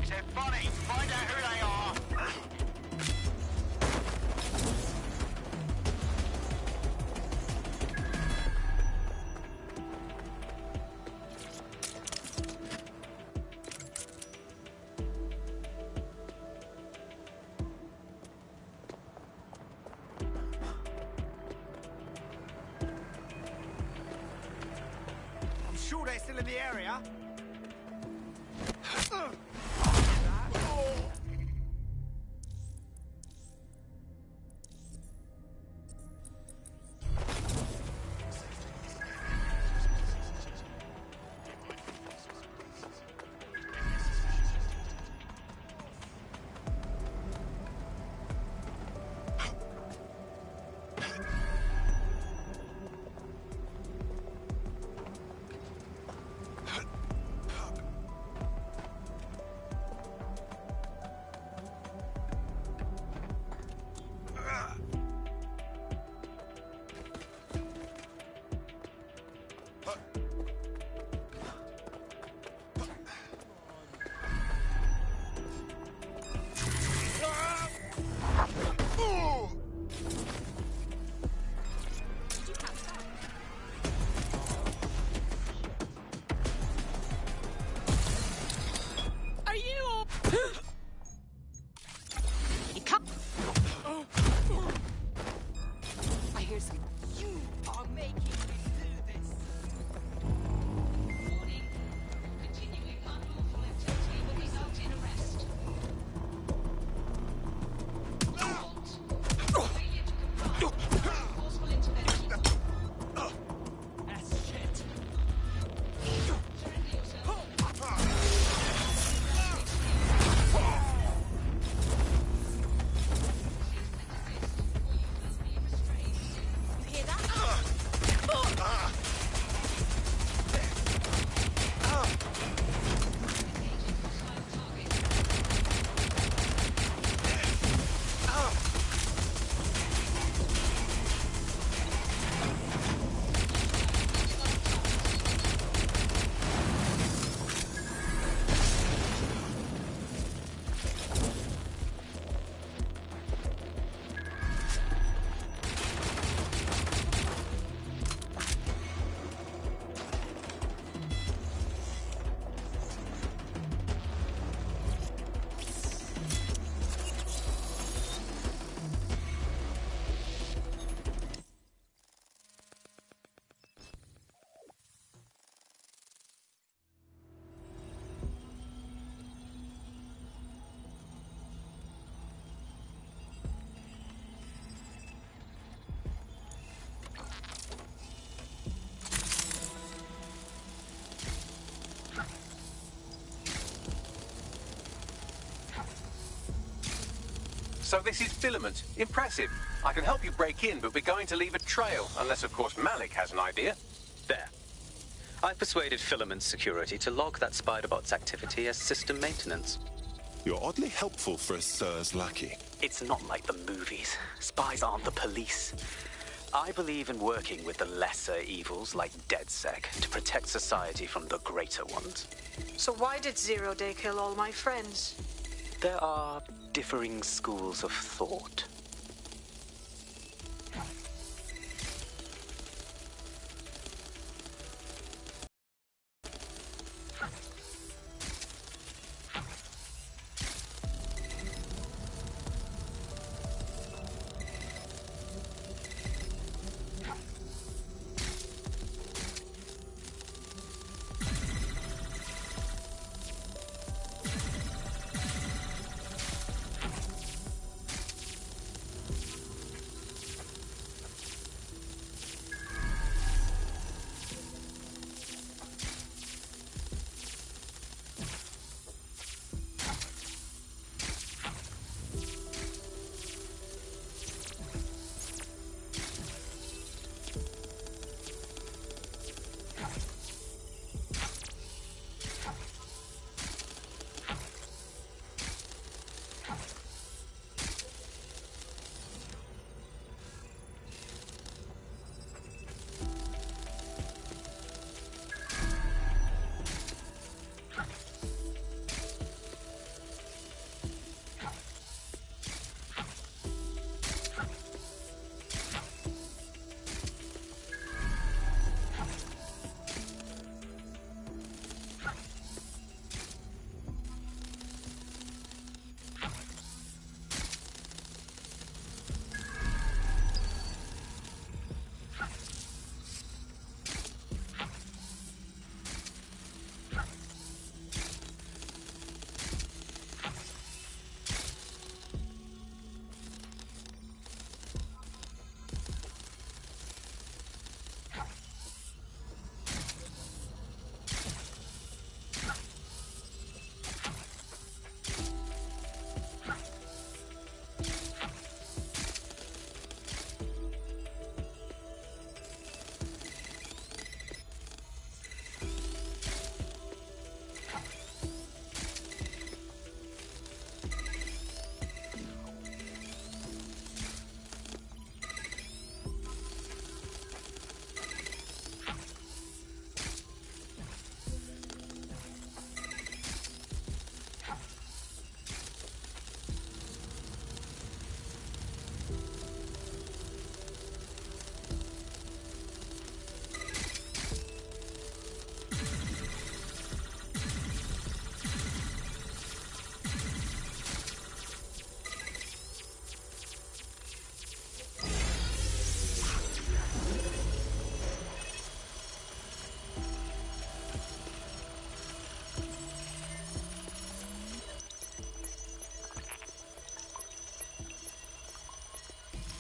They're funny. Find out who they are. I'm sure they're still in the area. So this is Filament. Impressive. I can help you break in, but we're going to leave a trail, unless, of course, Malik has an idea. There. I've persuaded Filament's security to log that Spider-Bot's activity as system maintenance. You're oddly helpful for a Sir's lackey. It's not like the movies. Spies aren't the police. I believe in working with the lesser evils like DedSec to protect society from the greater ones. So why did Zero Day kill all my friends? There are differing schools of thought.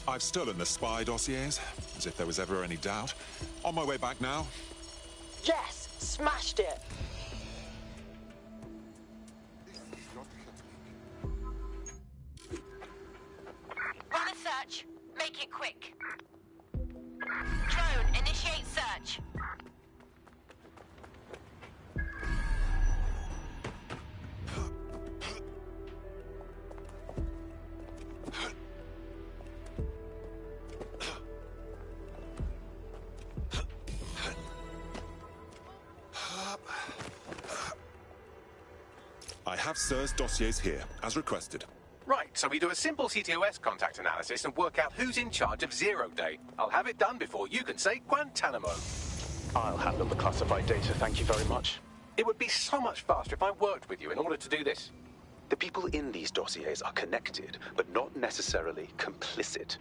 I've stolen the spy dossiers, as if there was ever any doubt. On my way back now. Yes! Smashed it! Run a search. Make it quick. Drone, initiate search. I have Sir's dossiers here, as requested. Right, so we do a simple CTOS contact analysis and work out who's in charge of Zero Day. I'll have it done before you can say Guantanamo. I'll handle the classified data, thank you very much. It would be so much faster if I worked with you in order to do this. The people in these dossiers are connected, but not necessarily complicit.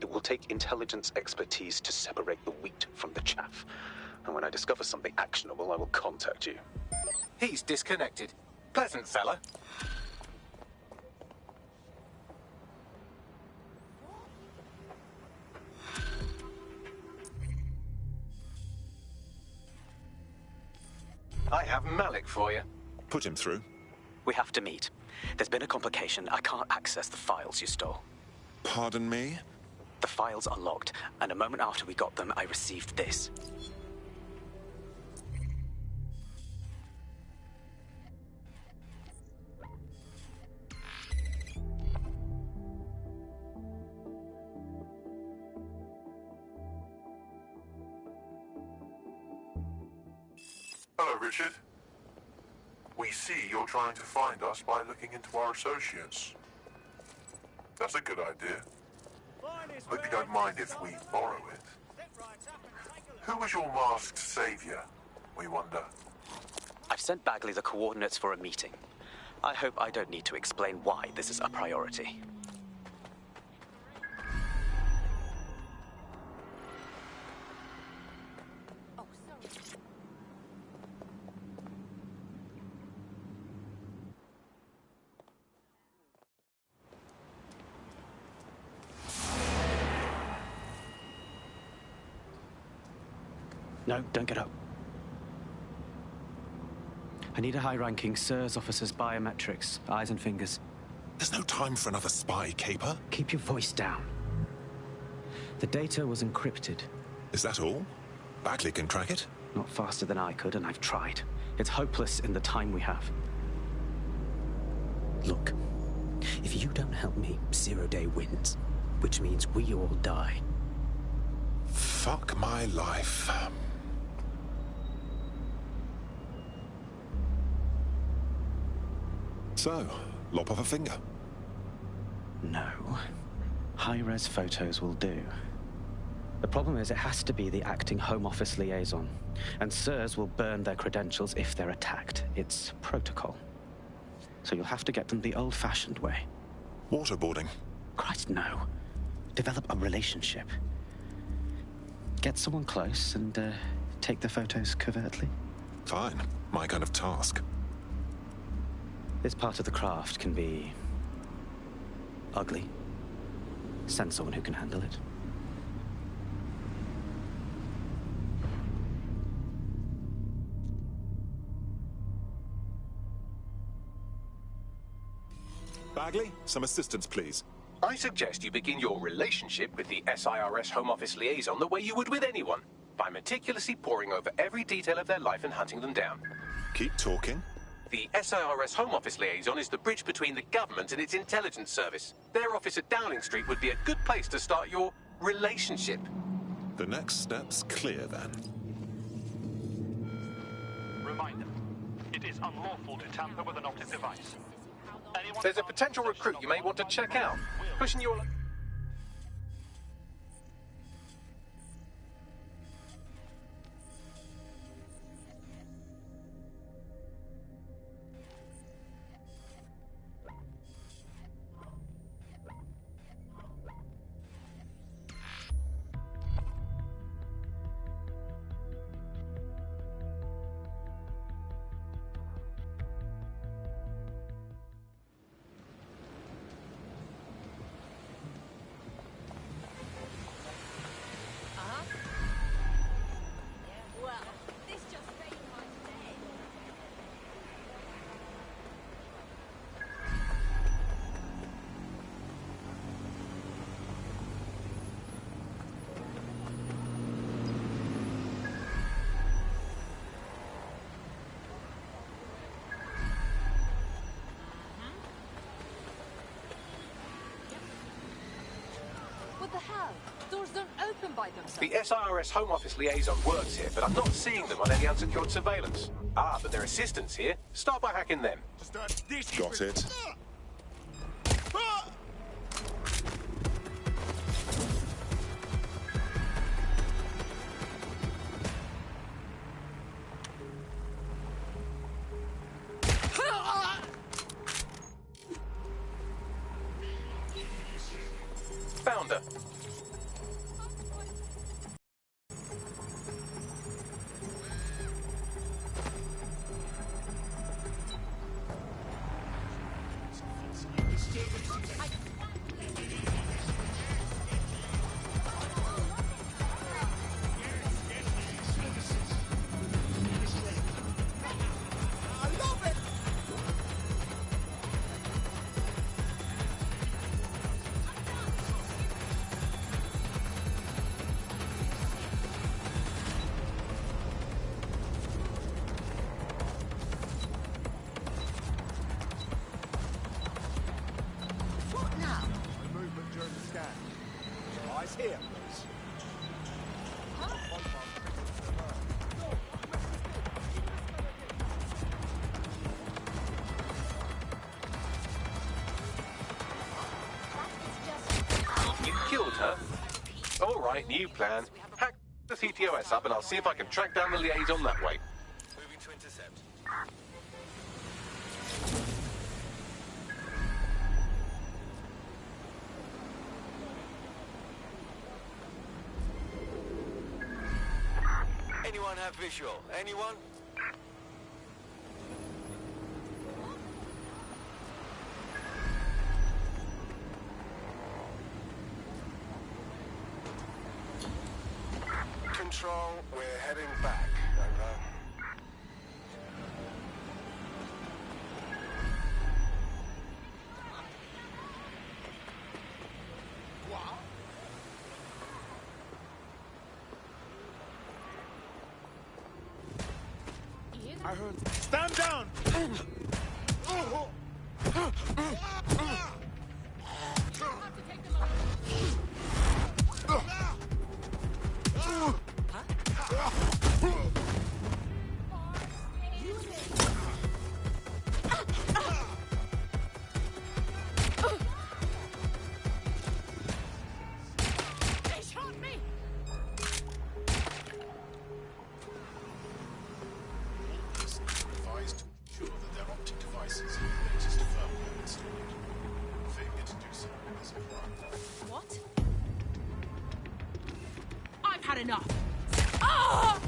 It will take intelligence expertise to separate the wheat from the chaff. And when I discover something actionable, I will contact you. He's disconnected. Pleasant fella. I have Malik for you. Put him through. We have to meet. There's been a complication. I can't access the files you stole. Pardon me? The files are locked, and a moment after we got them, I received this. Hello, Richard. We see you're trying to find us by looking into our associates. That's a good idea. Hope you don't mind if we borrow it. Who was your masked savior, we wonder? I've sent Bagley the coordinates for a meeting. I hope I don't need to explain why this is a priority. No, don't get up. I need a high-ranking SIRS officer's biometrics, eyes and fingers. There's no time for another spy caper. Keep your voice down. The data was encrypted. Is that all? Bagley can crack it? Not faster than I could, and I've tried. It's hopeless in the time we have. Look, if you don't help me, Zero Day wins. Which means we all die. Fuck my life. So, lop off a finger. No. High-res photos will do. The problem is it has to be the acting Home Office liaison. And SIRS will burn their credentials if they're attacked. It's protocol. So you'll have to get them the old-fashioned way. Waterboarding. Christ, no. Develop a relationship. Get someone close and take the photos covertly. Fine. My kind of task. This part of the craft can be ugly. Send someone who can handle it. Bagley, some assistance, please. I suggest you begin your relationship with the SIRS Home Office liaison the way you would with anyone, by meticulously poring over every detail of their life and hunting them down. Keep talking. The SIRS Home Office liaison is the bridge between the government and its intelligence service. Their office at Downing Street would be a good place to start your relationship. The next step's clear, then. Reminder, it is unlawful to tamper with an optic device. There's a potential recruit you may want to check out. Pushing your... the hell? Doors don't open by themselves. The SIRS Home Office liaison works here, but I'm not seeing them on any unsecured surveillance. Ah, but their assistants here. Start by hacking them. Got it. Found her. Here. You killed her? All right, new plan. Hack the CTOS up and I'll see if I can track down the liaison that way. Moving to intercept. Anyone have visual? Anyone? Control, we're heading back. Over. I heard. Stand down! What? I've had enough. Ah!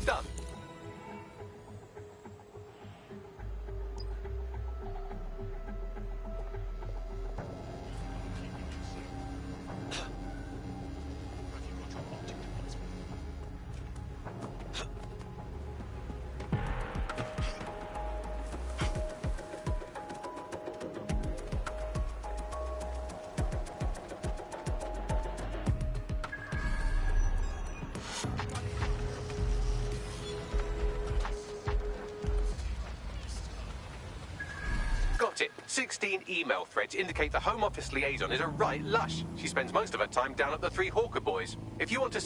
Done. Got it. 16 email threads indicate the Home Office liaison is a right lush. She spends most of her time down at the Three Hawker Boys. If you want to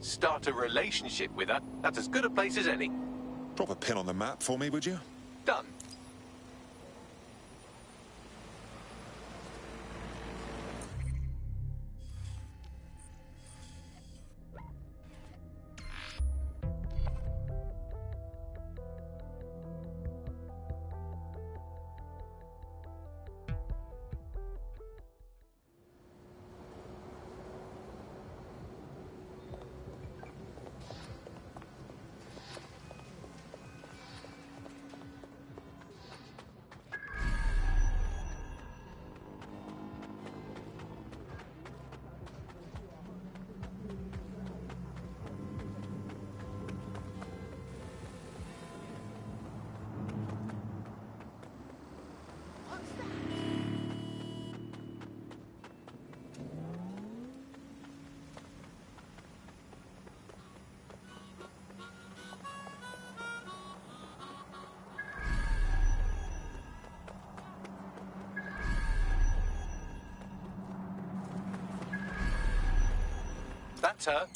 start a relationship with her, that's as good a place as any. Drop a pin on the map for me, would you? Done. That's her.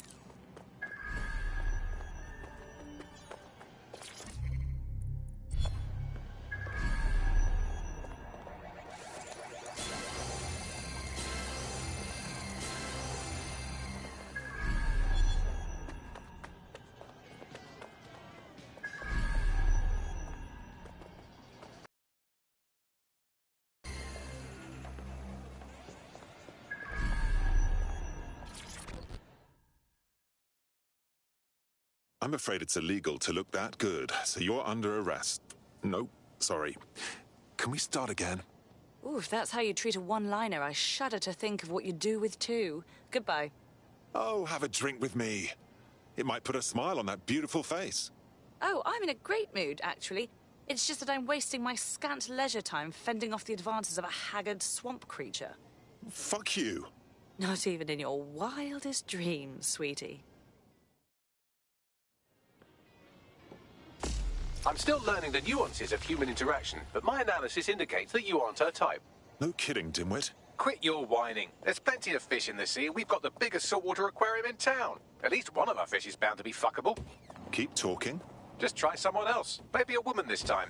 I'm afraid it's illegal to look that good, so you're under arrest. No, sorry. Can we start again? Ooh, if that's how you treat a one-liner, I shudder to think of what you'd do with two. Goodbye. Oh, have a drink with me. It might put a smile on that beautiful face. Oh, I'm in a great mood, actually. It's just that I'm wasting my scant leisure time fending off the advances of a haggard swamp creature. Fuck you. Not even in your wildest dreams, sweetie. I'm still learning the nuances of human interaction, but my analysis indicates that you aren't her type. No kidding, dimwit. Quit your whining. There's plenty of fish in the sea, and we've got the biggest saltwater aquarium in town. At least one of our fish is bound to be fuckable. Keep talking. Just try someone else. Maybe a woman this time.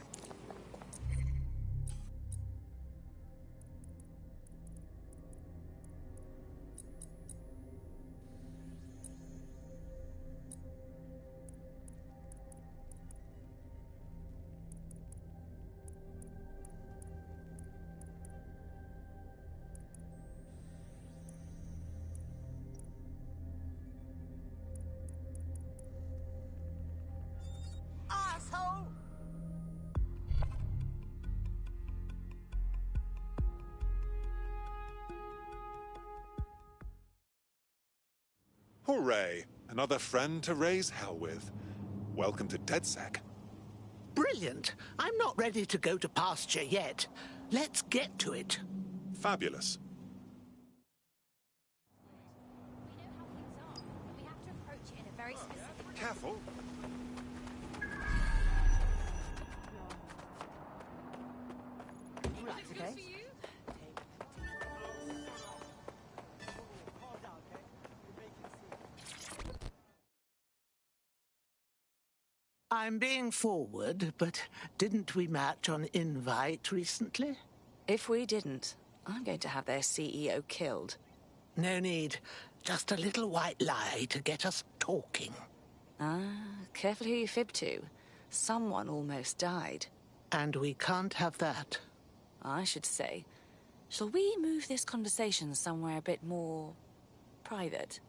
Hooray! Another friend to raise hell with. Welcome to DedSec. Brilliant. I'm not ready to go to pasture yet. Let's get to it. Fabulous. Careful. Okay. I'm being forward, but didn't we match on invite recently? If we didn't, I'm going to have their CEO killed. No need. Just a little white lie to get us talking. Ah, careful who you fib to. Someone almost died. And we can't have that. I should say. Shall we move this conversation somewhere a bit more private?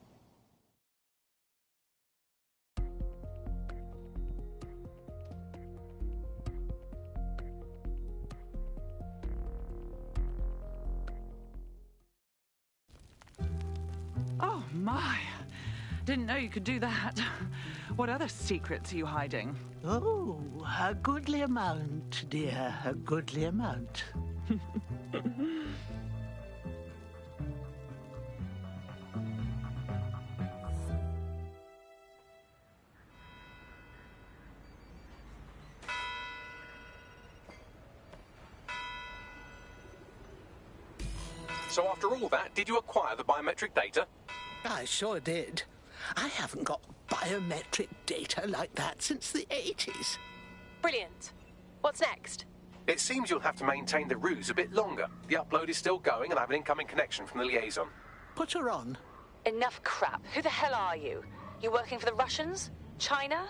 Oh, my. Didn't know you could do that. What other secrets are you hiding? Oh, a goodly amount, dear. A goodly amount. So after all that, did you acquire the biometric data? I sure did. I haven't got biometric data like that since the 80s. Brilliant. What's next? It seems you'll have to maintain the ruse a bit longer. The upload is still going, and I have an incoming connection from the liaison. Put her on. Enough crap. Who the hell are you? You working for the Russians? China?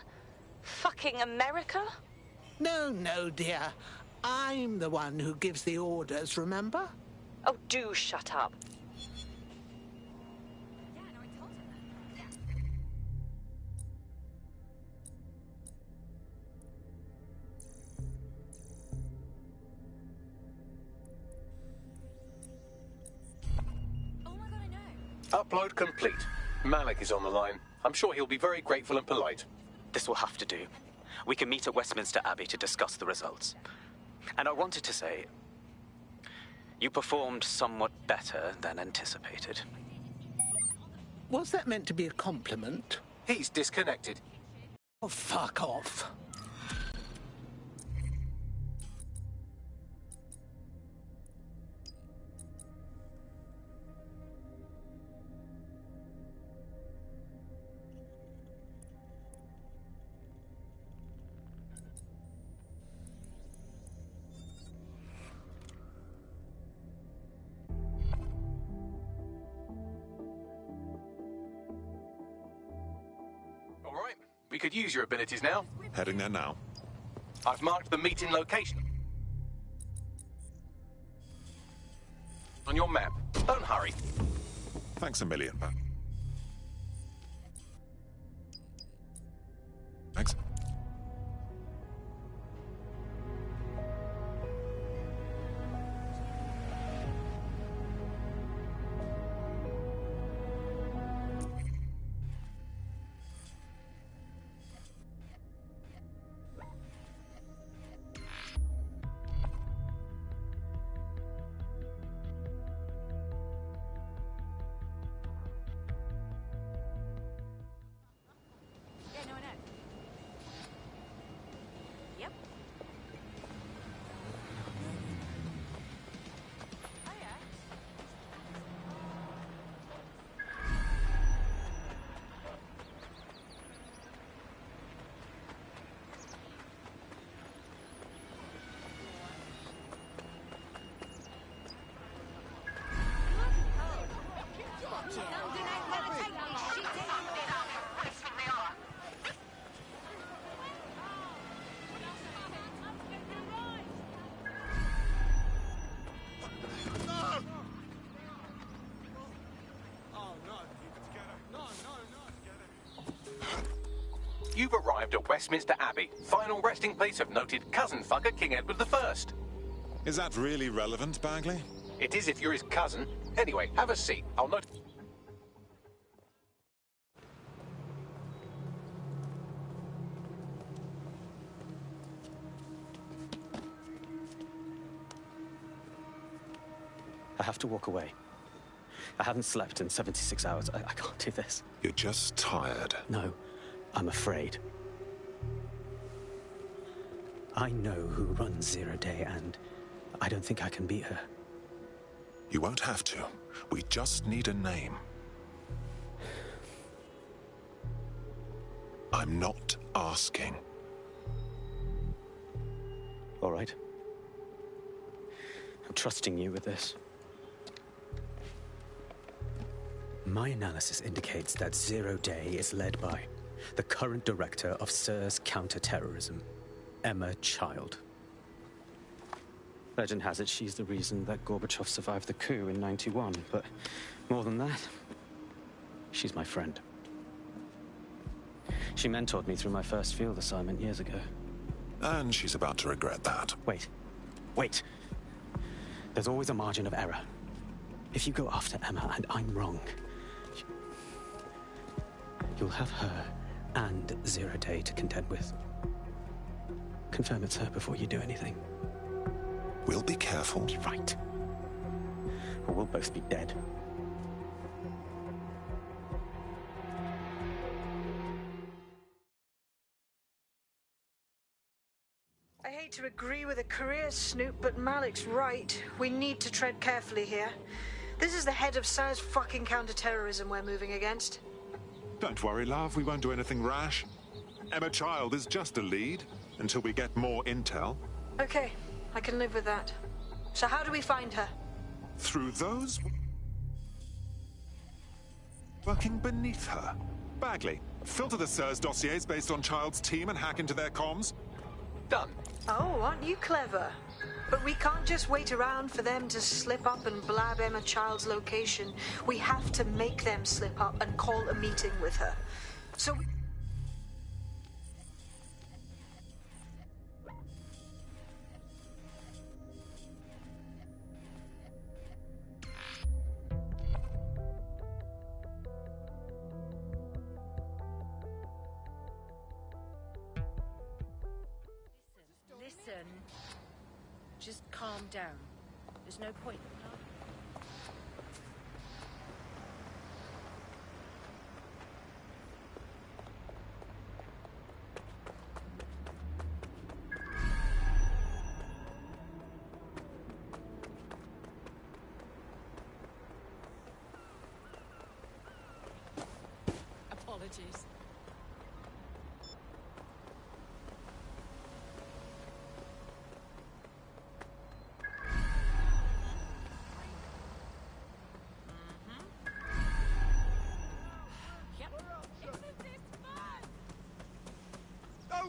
Fucking America? No, no, dear. I'm the one who gives the orders, remember? Oh, do shut up. Upload complete. Malik is on the line. I'm sure he'll be very grateful and polite. This will have to do. We can meet at Westminster Abbey to discuss the results. And I wanted to say, you performed somewhat better than anticipated. Was that meant to be a compliment? He's disconnected. Oh, fuck off. We could use your abilities now. Heading there now. I've marked the meeting location on your map. Don't hurry. Thanks a million. Thanks. You've arrived at Westminster Abbey, final resting place of noted cousin fucker King Edward I. Is that really relevant, Bagley? It is if you're his cousin. Anyway, have a seat. I'll note. I have to walk away. I haven't slept in 76 hours. I can't do this. You're just tired. No, I'm afraid. I know who runs Zero Day, and I don't think I can beat her. You won't have to. We just need a name. I'm not asking. All right. I'm trusting you with this. My analysis indicates that Zero Day is led by the current director of SIRS counter-terrorism, Emma Child. Legend has it she's the reason that Gorbachev survived the coup in '91, but more than that, she's my friend. She mentored me through my first field assignment years ago. And she's about to regret that. Wait. There's always a margin of error. If you go after Emma and I'm wrong, you'll have her and Zero Day to contend with. Confirm it's her before you do anything. We'll be careful. You're right. Or we'll both be dead. I hate to agree with a career snoop, but Malik's right. We need to tread carefully here. This is the head of SIRS fucking counter-terrorism we're moving against. Don't worry, love. We won't do anything rash. Emma Child is just a lead until we get more intel. Okay, I can live with that. So how do we find her? Through those working beneath her. Bagley, filter the SIRS dossiers based on Child's team and hack into their comms. Done. Oh, aren't you clever? But we can't just wait around for them to slip up and blab Emma Child's location. We have to make them slip up and call a meeting with her. So... Listen. Just calm down. There's no point. Apologies.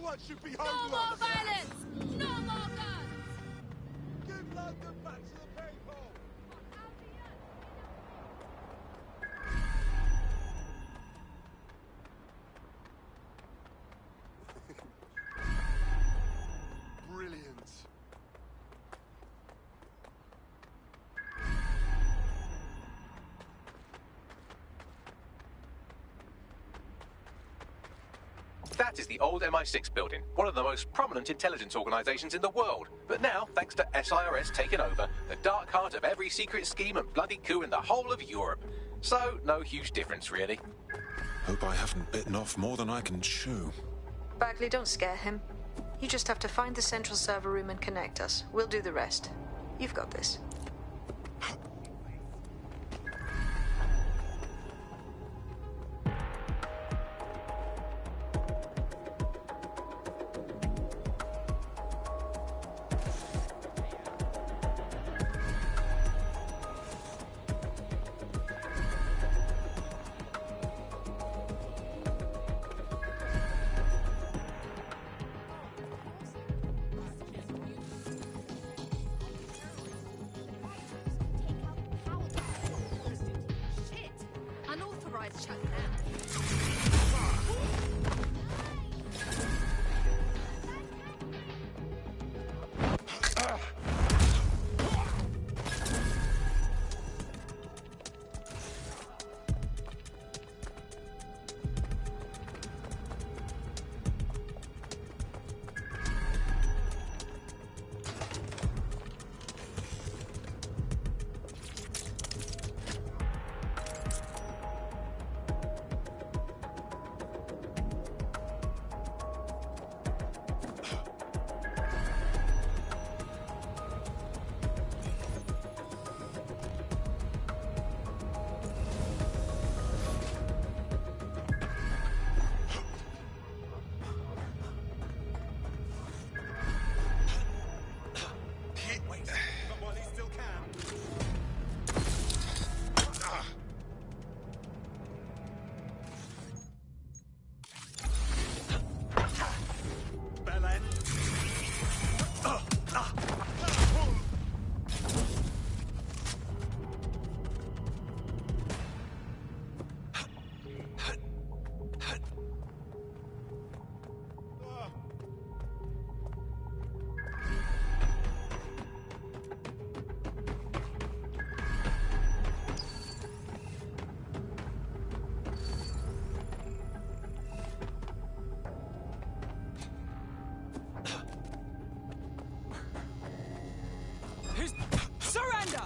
Everyone should be No home. more violence! No more guns! Give London back to the people. Brilliant. That is the old MI6 building, one of the most prominent intelligence organizations in the world. But now, thanks to SIRS taking over, the dark heart of every secret scheme and bloody coup in the whole of Europe. So, no huge difference, really. Hope I haven't bitten off more than I can chew. Bagley, don't scare him. You just have to find the central server room and connect us. We'll do the rest. You've got this. Unauthorized shutdown. Surrender!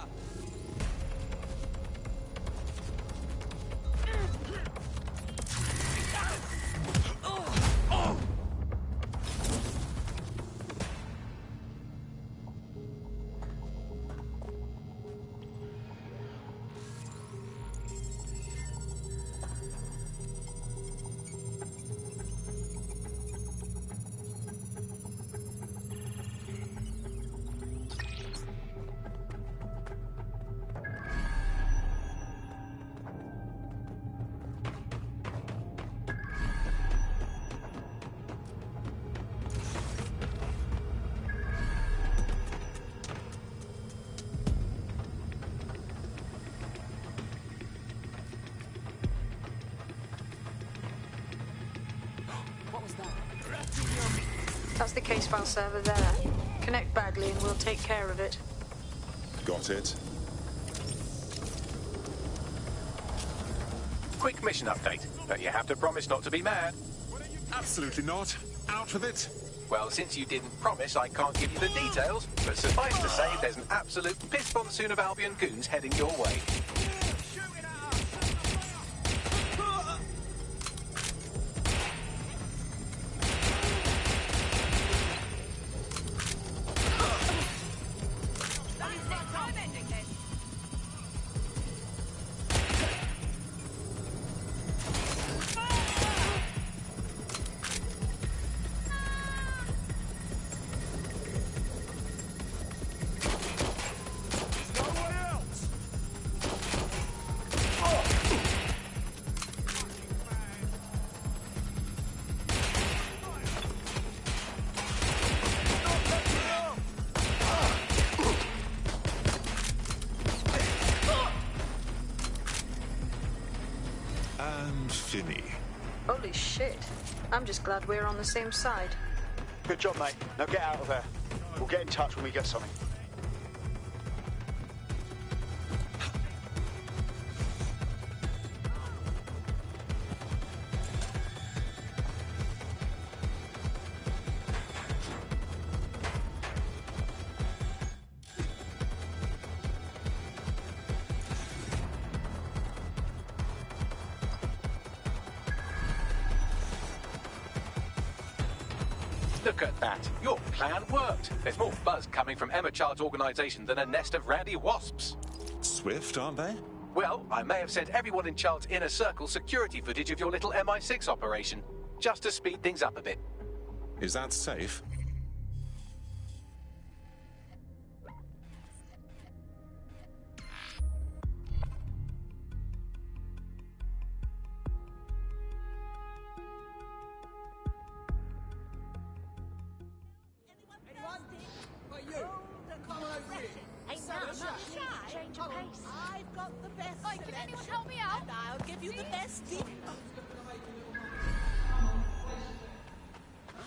That's the case file server there. Connect Bagley and we'll take care of it. Got it. Quick mission update, but you have to promise not to be mad. Absolutely not. Out with it. Well, since you didn't promise, I can't give you the details, but suffice to say there's an absolute piss monsoon of Albion goons heading your way. Vinny. Holy shit. I'm just glad we're on the same side. Good job, mate. Now get out of there. We'll get in touch when we get something. Look at that. Your plan worked. There's more buzz coming from Emma Child's organization than a nest of rowdy wasps. Swift, aren't they? Well, I may have sent everyone in Child's inner circle security footage of your little MI6 operation, just to speed things up a bit. Is that safe? I've got the best. Oi, can anyone help me out? And I'll give you the best deal.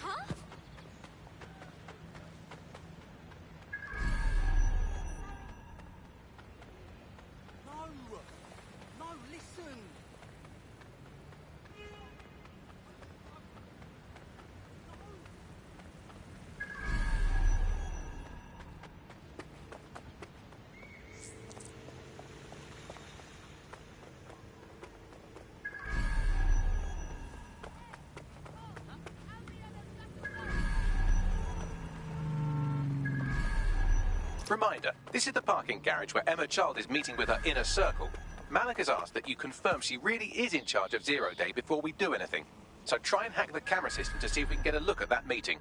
Huh? No, listen. Reminder, this is the parking garage where Emma Child is meeting with her inner circle. Malik has asked that you confirm she really is in charge of Zero Day before we do anything. So try and hack the camera system to see if we can get a look at that meeting.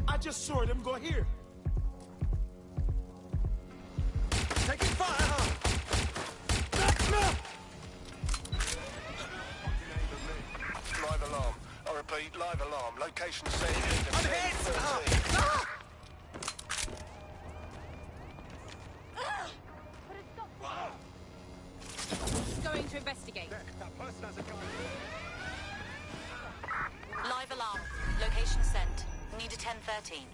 I just saw them go here. Taking fire, huh? Live alarm. I repeat, live alarm. Location set. I'm hit! Going to investigate. Live alarm. Location sent. Need a 1013.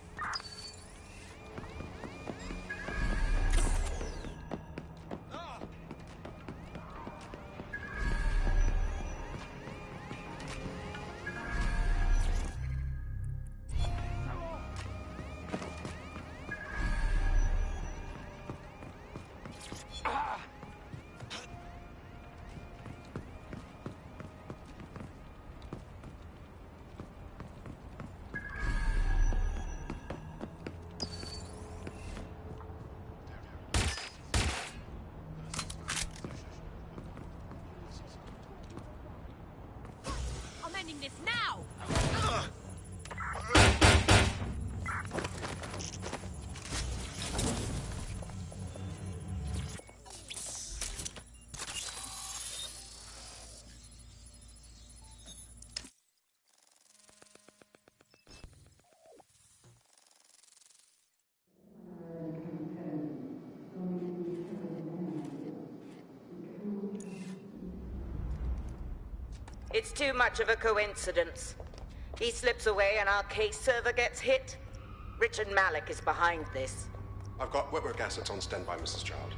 I'm ending this now. It's too much of a coincidence. He slips away and our case server gets hit. Richard Malik is behind this. I've got wetwork assets on standby, Mrs. Child.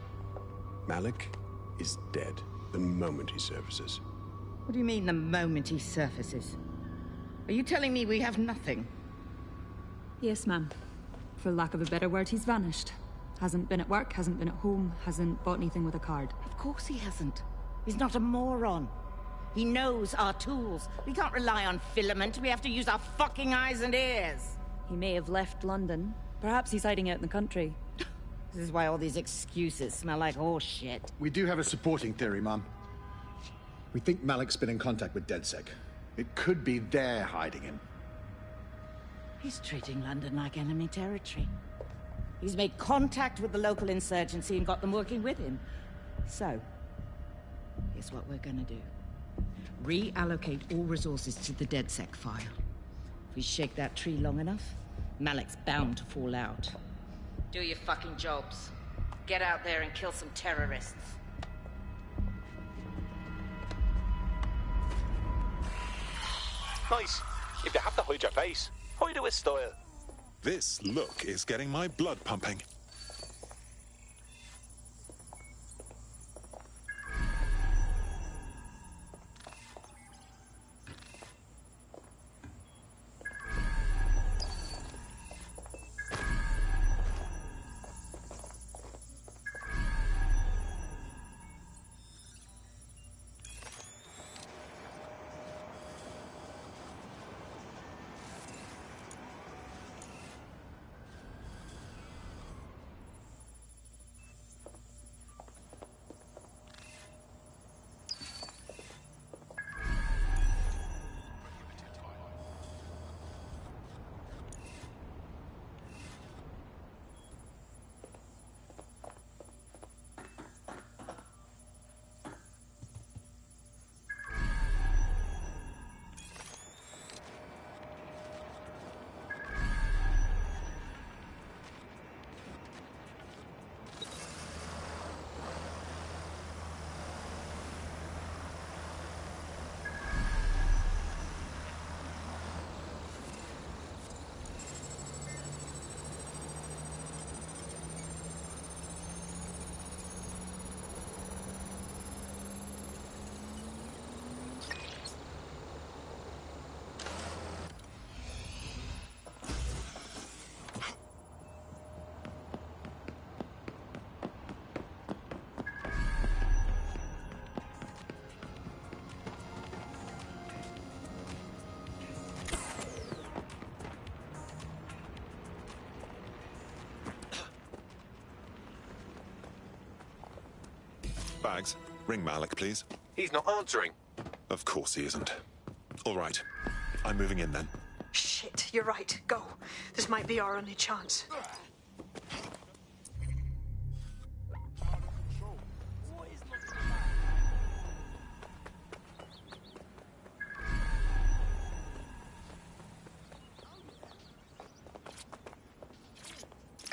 Malik is dead the moment he surfaces. What do you mean, the moment he surfaces? Are you telling me we have nothing? Yes, ma'am. For lack of a better word, he's vanished. Hasn't been at work, hasn't been at home, hasn't bought anything with a card. Of course he hasn't. He's not a moron. He knows our tools. We can't rely on Filament. We have to use our fucking eyes and ears. He may have left London. Perhaps he's hiding out in the country. This is why all these excuses smell like horse shit. We do have a supporting theory, Mum. We think Malik's been in contact with DedSec. It could be they're hiding him. He's treating London like enemy territory. He's made contact with the local insurgency and got them working with him. So, here's what we're gonna do. Reallocate all resources to the DedSec file. If we shake that tree long enough, Malik's bound to fall out. Do your fucking jobs. Get out there and kill some terrorists. Nice. If you have to hide your face, hide it with style. This look is getting my blood pumping. Bags, ring Malik, please. He's not answering. Of course he isn't. All right. I'm moving in then. Shit, you're right. Go. This might be our only chance.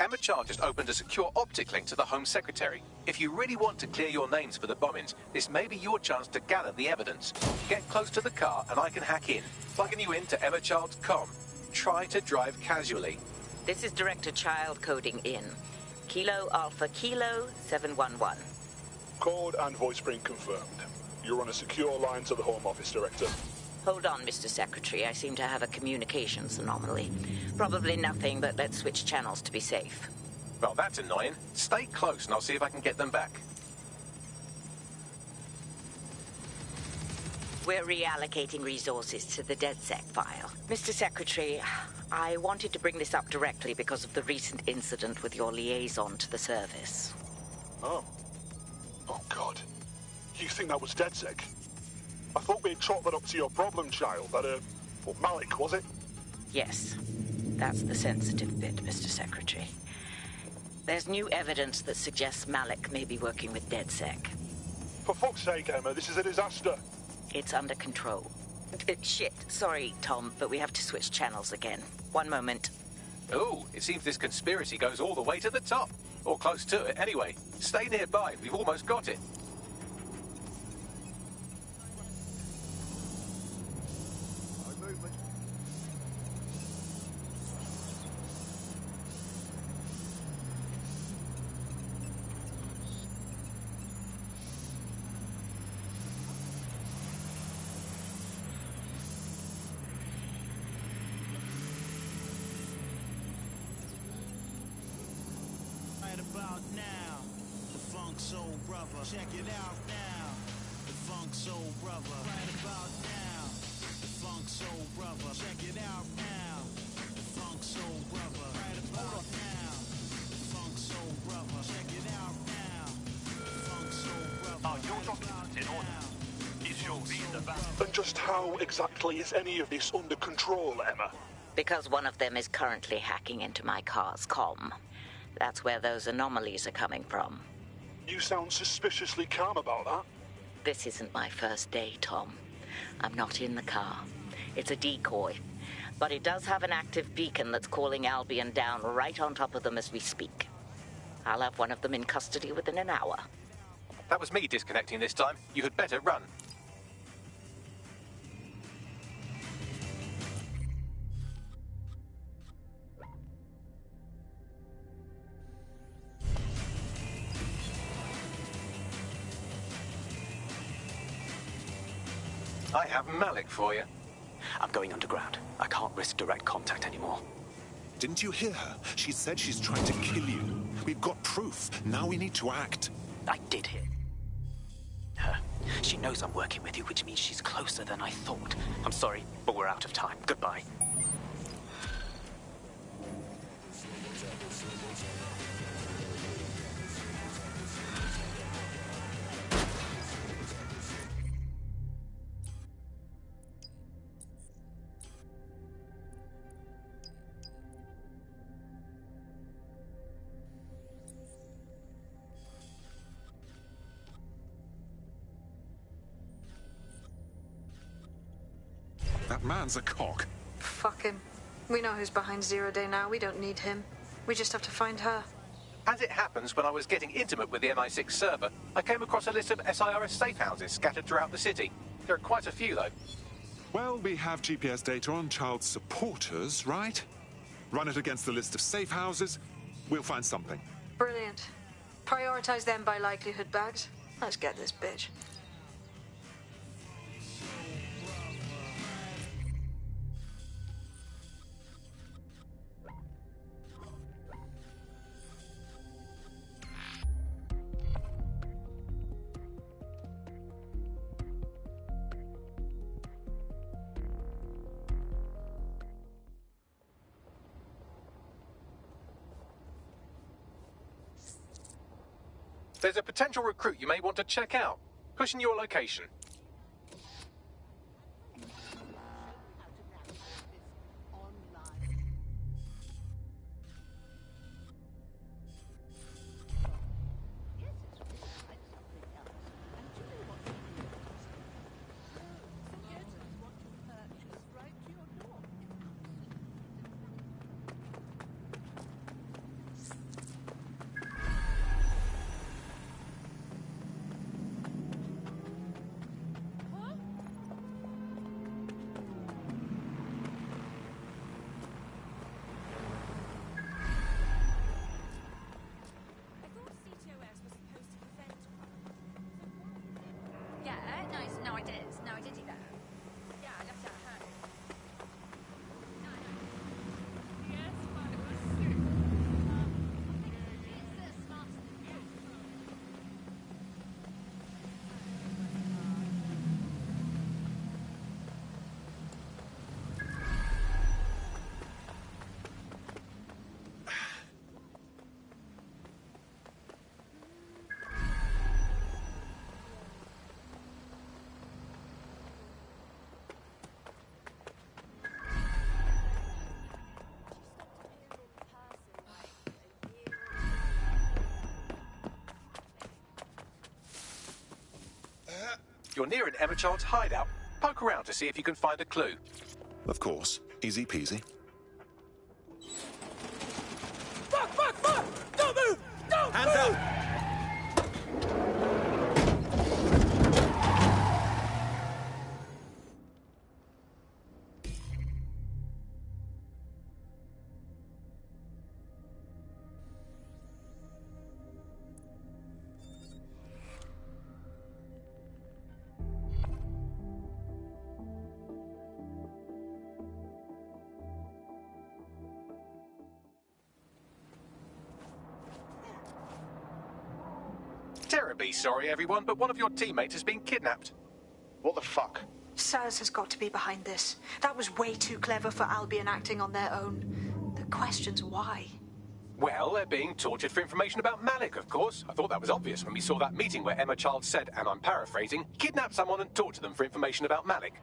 Emma Child just opened a secure optic link to the Home Secretary. If you really want to clear your names for the bombings, this may be your chance to gather the evidence. Get close to the car and I can hack in, plugging you into Emma Child's comm. Try to drive casually. This is Director Child coding in. Kilo Alpha Kilo 711. Code and voice print confirmed. You're on a secure line to the Home Office, Director. Hold on, Mr. Secretary. I seem to have a communications anomaly. Probably nothing, but let's switch channels to be safe. Well, that's annoying. Stay close and I'll see if I can get them back. We're reallocating resources to the DedSec file. Mr. Secretary, I wanted to bring this up directly because of the recent incident with your liaison to the service. Oh. Oh, God. You think that was DedSec? I thought we'd chalk that up to your problem child, that, Malik, was it? Yes. That's the sensitive bit, Mr. Secretary. There's new evidence that suggests Malik may be working with DedSec. For fuck's sake, Emma, this is a disaster. It's under control. Shit, sorry, Tom, but we have to switch channels again. One moment. Ooh, it seems this conspiracy goes all the way to the top. Or close to it, anyway. Stay nearby, we've almost got it. brother. Check it out now. The Funk Soul Brother. Right about now. The Funk Soul Brother. Check it out now. The Funk Soul Brother. Right about now. The Funk Soul Brother. Check it out now. The Funk Soul Brother. Are your documents in order? Is your visa valid? And just how exactly is any of this under control, Emma? Because one of them is currently hacking into my car's comm. That's where those anomalies are coming from. You sound suspiciously calm about that. This isn't my first day, Tom. I'm not in the car. It's a decoy. But it does have an active beacon that's calling Albion down right on top of them as we speak. I'll have one of them in custody within an hour. That was me disconnecting this time. You had better run. I have Malik for you. I'm going underground. I can't risk direct contact anymore. Didn't you hear her? She said she's trying to kill you. We've got proof. Now we need to act. I did hear her. She knows I'm working with you, which means she's closer than I thought. I'm sorry, but we're out of time. Goodbye. That man's a cock. Fuck him. We know who's behind Zero Day now. We don't need him. We just have to find her. As it happens, when I was getting intimate with the MI6 server, I came across a list of SIRS safe houses scattered throughout the city. There are quite a few, though. Well, we have GPS data on child supporters, right? Run it against the list of safe houses. We'll find something. Brilliant. Prioritize them by likelihood, Bags. Let's get this bitch. There's a potential recruit you may want to check out. Pushing your location. You're near an Emma Child's hideout. Poke around to see if you can find a clue. Of course. Easy peasy. Fuck! Fuck! Fuck! Don't move! Don't Hands move! up! Terribly sorry, everyone, but one of your teammates has been kidnapped. What the fuck? SIRS has got to be behind this. That was way too clever for Albion acting on their own. The question's why. Well, they're being tortured for information about Malik, of course. I thought that was obvious when we saw that meeting where Emma Childs said, and I'm paraphrasing, kidnap someone and torture them for information about Malik.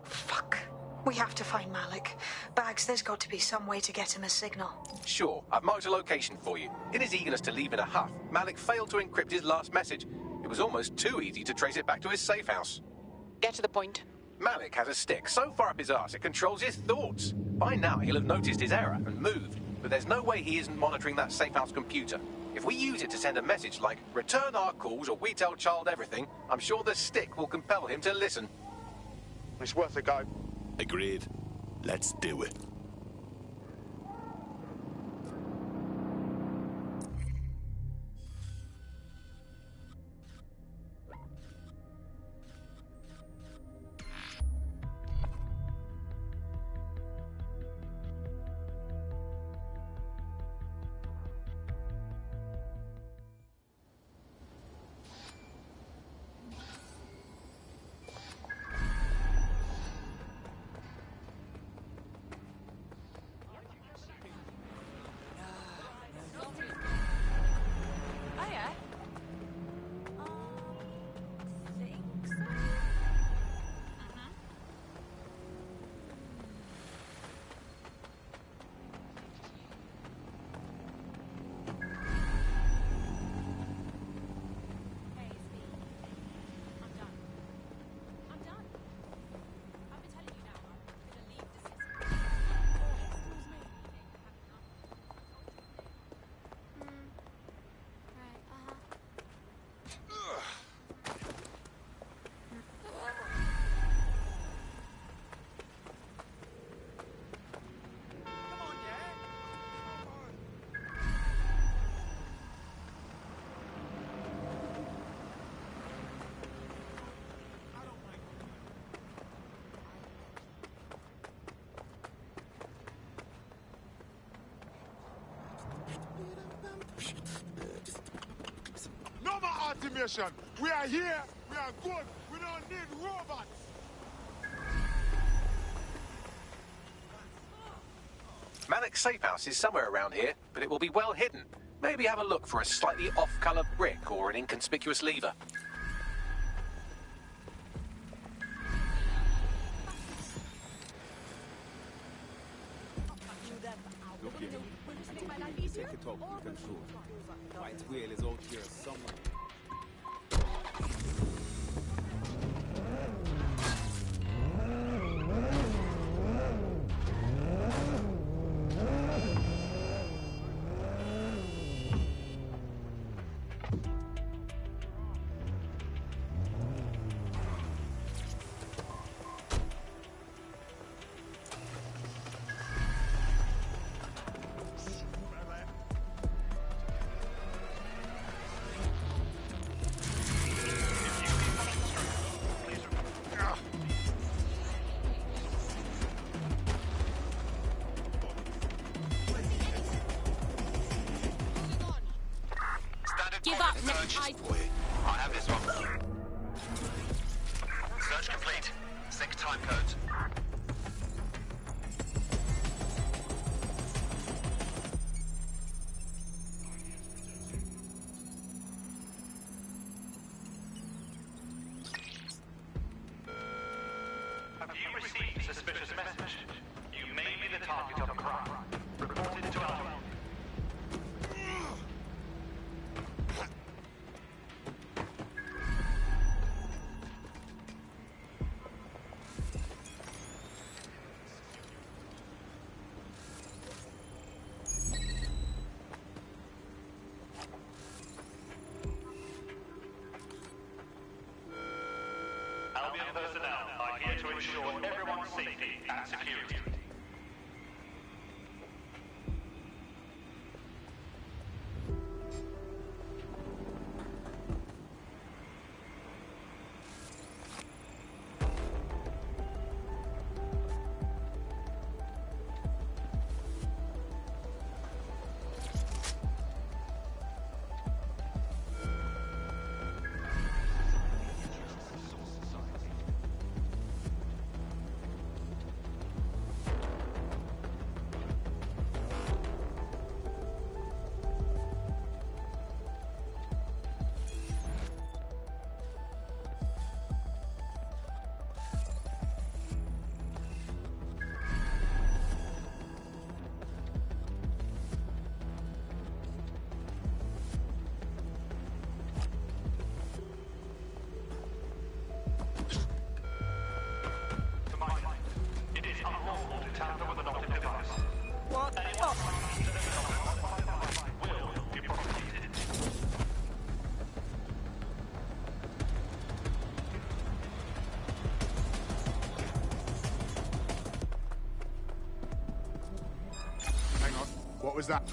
Fuck. We have to find Malik. Bags, there's got to be some way to get him a signal. Sure, I've marked a location for you. In his eagerness to leave in a huff, Malik failed to encrypt his last message. It was almost too easy to trace it back to his safe house. Get to the point. Malik has a stick so far up his arse it controls his thoughts. By now he'll have noticed his error and moved, but there's no way he isn't monitoring that safe house computer. If we use it to send a message like, return our calls or we tell Child everything, I'm sure the stick will compel him to listen. It's worth a go. Agreed. Let's do it. No more automation. We are here. We are good. We don't need robots. Malik's safe house is somewhere around here, but it will be well hidden. Maybe have a look for a slightly off-color brick or an inconspicuous lever. Take it up, we can show. White whale is out here somewhere. Give up, I have this one. Search complete. Sync time codes. Have you received a suspicious message? You may be the target of a crime. Report it to Albion. Albion personnel are here to ensure everyone's safety and security. was that?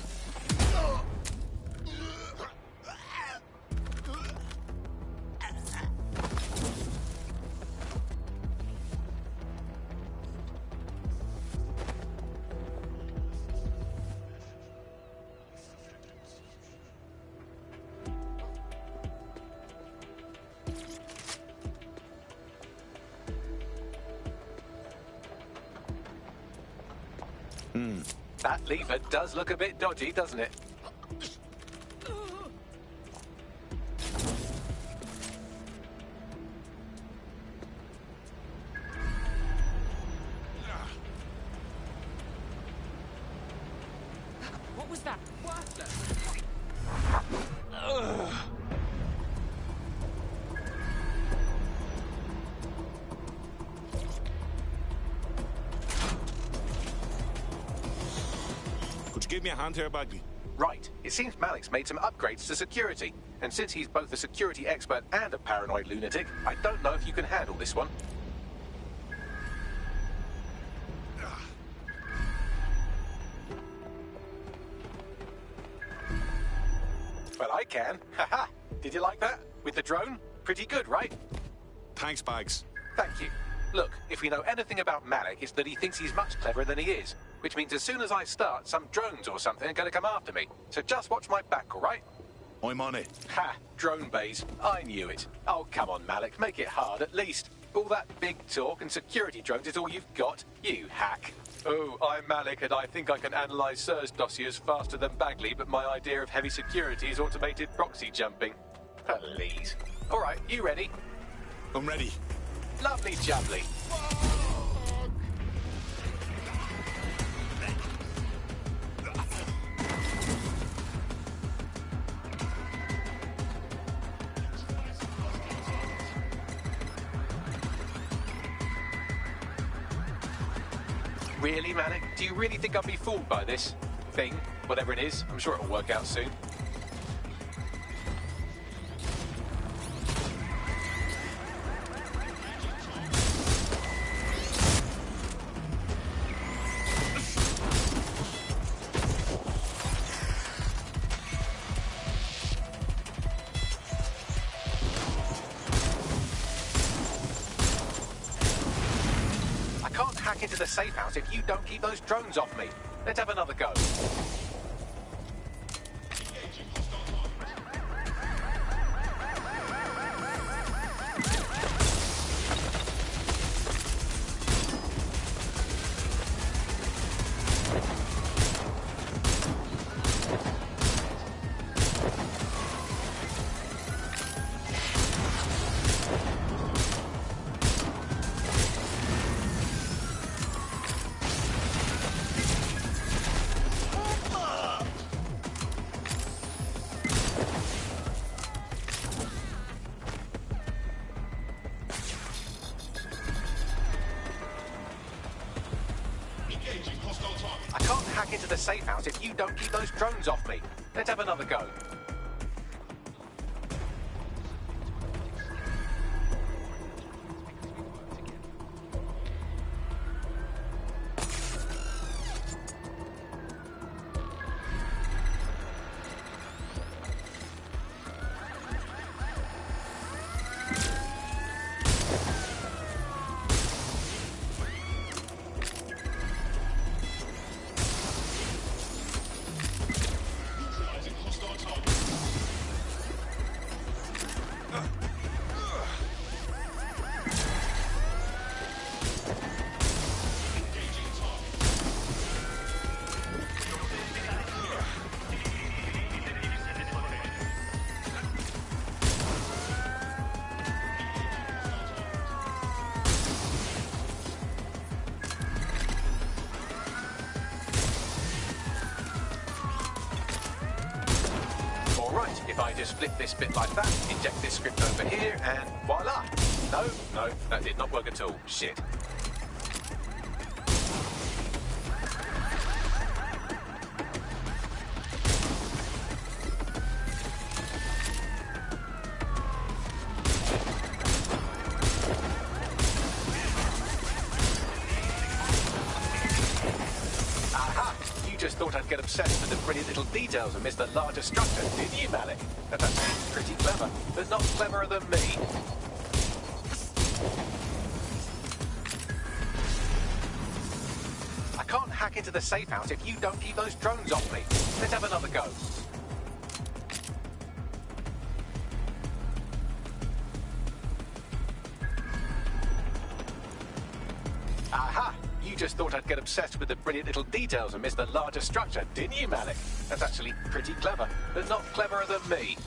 That lever does look a bit dodgy, doesn't it? What was that? Could you give me a hand here, Bagley? Right. It seems Malik's made some upgrades to security. And since he's both a security expert and a paranoid lunatic, I don't know if you can handle this one. Well, I can. Haha. Did you like that? With the drone? Pretty good, right? Thanks, Bags. Thank you. Look, if we know anything about Malik, it's that he thinks he's much cleverer than he is. Which means as soon as I start, some drones or something are going to come after me. So just watch my back, all right? I'm on it. Ha! Drone bays. I knew it. Oh, come on, Malik. Make it hard, at least. All that big talk and security drones is all you've got, you hack. Oh, I'm Malik, and I think I can analyse SIRS dossiers faster than Bagley, but my idea of heavy security is automated proxy jumping. Please. All right, you ready? I'm ready. Lovely jubbly. Really, Malik? Do you really think I'll be fooled by this thing? Whatever it is, I'm sure it'll work out soon. Into the safe house if you don't keep those drones off me. Let's have another go. Into the safe house if you don't keep those drones off me. Let's have another go. If I just flip this bit like that, inject this script over here, and voila! No, that did not work at all. Shit. just thought I'd get obsessed with the brilliant little details and miss the larger structure, didn't you, Malik? That's actually pretty clever, but not cleverer than me. I can't hack into the safe house if you don't keep those drones off me. Let's have another go. Aha! You just thought I'd get obsessed with the brilliant little details and miss the larger structure, didn't you, Malik? That's actually pretty clever, but not cleverer than me.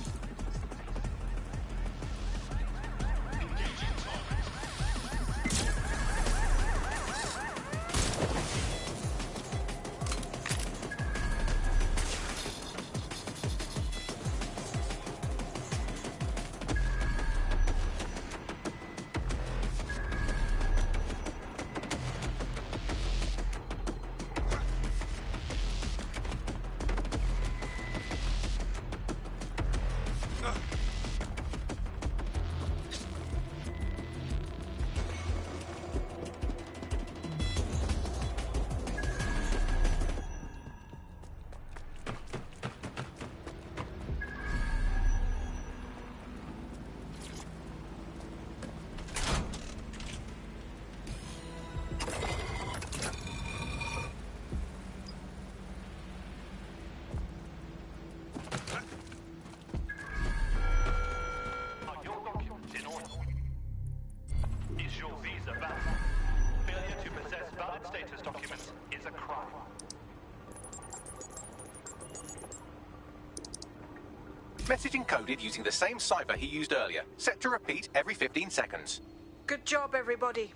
Message encoded using the same cipher he used earlier, set to repeat every 15 seconds. Good job, everybody.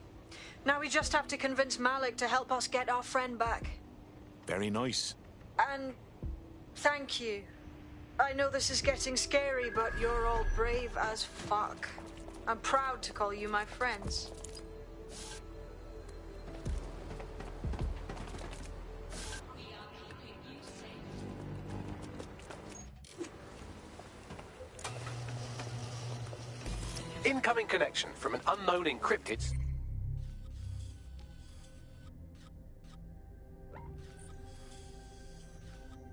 Now we just have to convince Malik to help us get our friend back. Very nice. And thank you. I know this is getting scary, but you're all brave as fuck. I'm proud to call you my friends. Incoming connection from an unknown encrypted...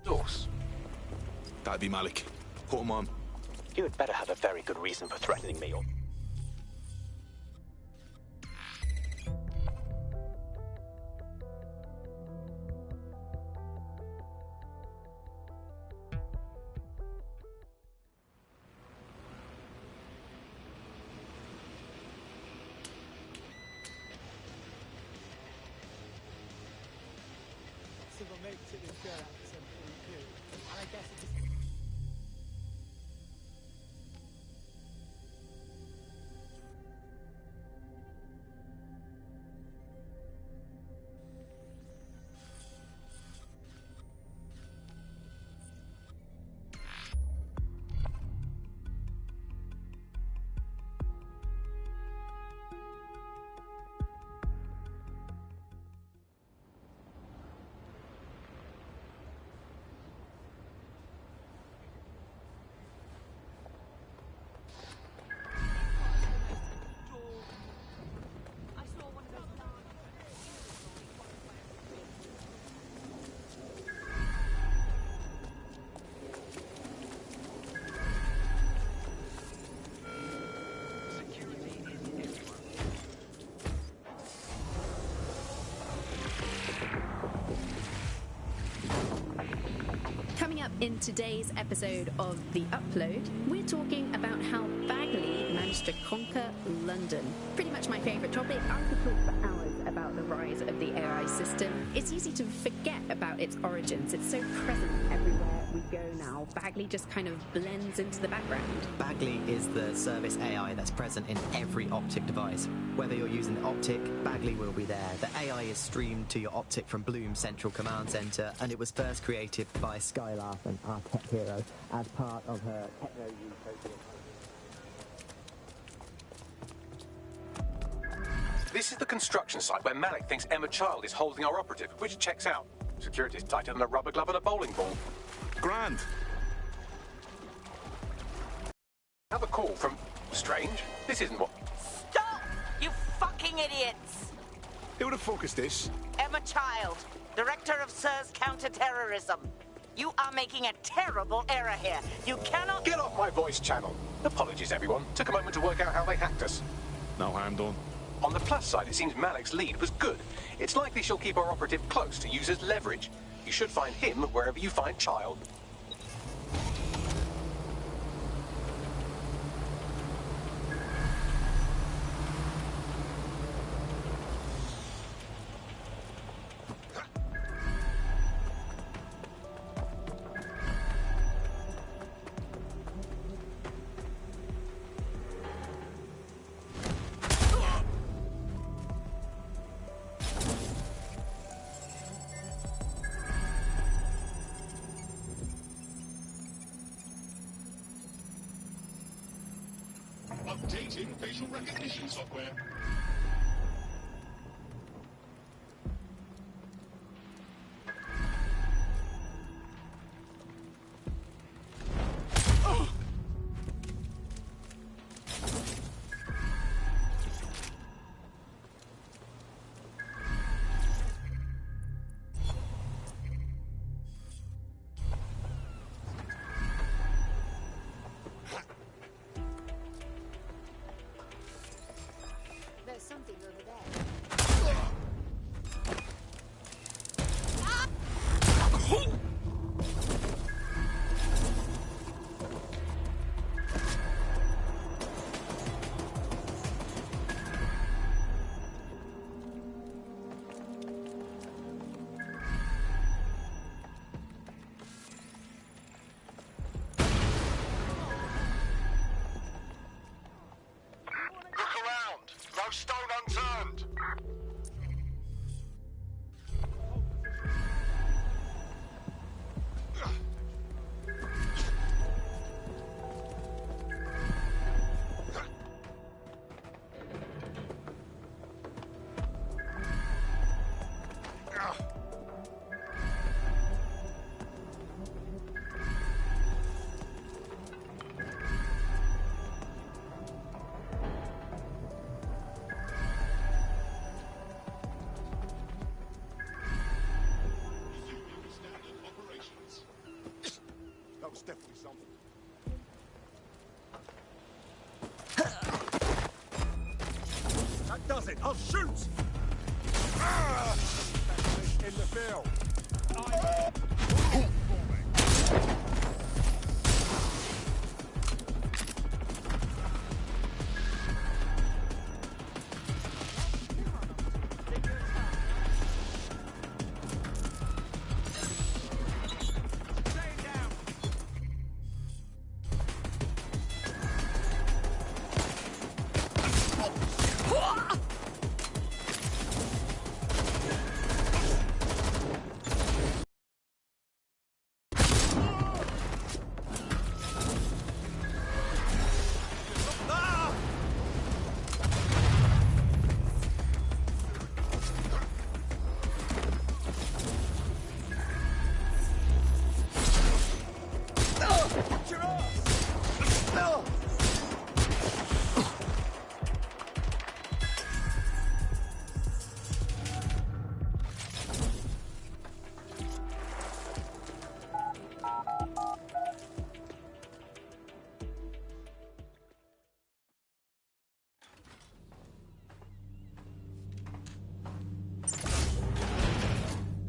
source. That'd be Malik. Put him on. You had better have a very good reason for threatening me, or... Coming up in today's episode of The Upload, we're talking about how Bagley managed to conquer London. Pretty much my favourite topic. I could talk for hours about the rise of the AI system. It's easy to forget about its origins. It's so present everywhere we go now. Bagley just kind of blends into the background. Bagley is the service AI that's present in every Optic device. Whether you're using the Optic, Bagley will be there. The AI is streamed to your Optic from Bloom Central Command Center, and it was first created by Skylarth, our tech hero, as part of her techno-utopia. This is the construction site where Malik thinks Emma Child is holding our operative, which checks out. Security's tighter than a rubber glove and a bowling ball. Grand. Have a call from... Strange. This isn't what... Stop, you fucking idiots! Who the fuck is this? Emma Child, Director of SIRS Counter-Terrorism. You are making a terrible error here. You cannot... Get off my voice channel. Apologies, everyone. Took a moment to work out how they hacked us. No harm done. On the plus side, it seems Malik's lead was good. It's likely she'll keep our operative close to use as leverage. You should find him wherever you find Child. Updating facial recognition software. Something over there. Stone unturned. Definitely something. That does it. I'll shoot. In the field.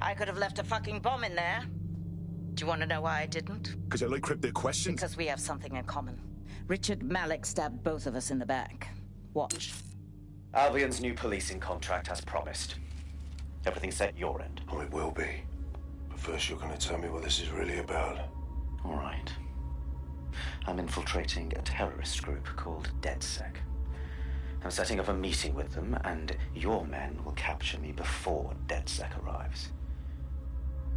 I could have left a fucking bomb in there. Do you want to know why I didn't? Because I like cryptic questions. Because we have something in common. Richard Malik stabbed both of us in the back. Watch. Albion's new policing contract as promised. Everything's set your end. Oh, it will be. But first you're going to tell me what this is really about. All right. I'm infiltrating a terrorist group called DedSec. I'm setting up a meeting with them, and your men will capture me before DedSec arrives.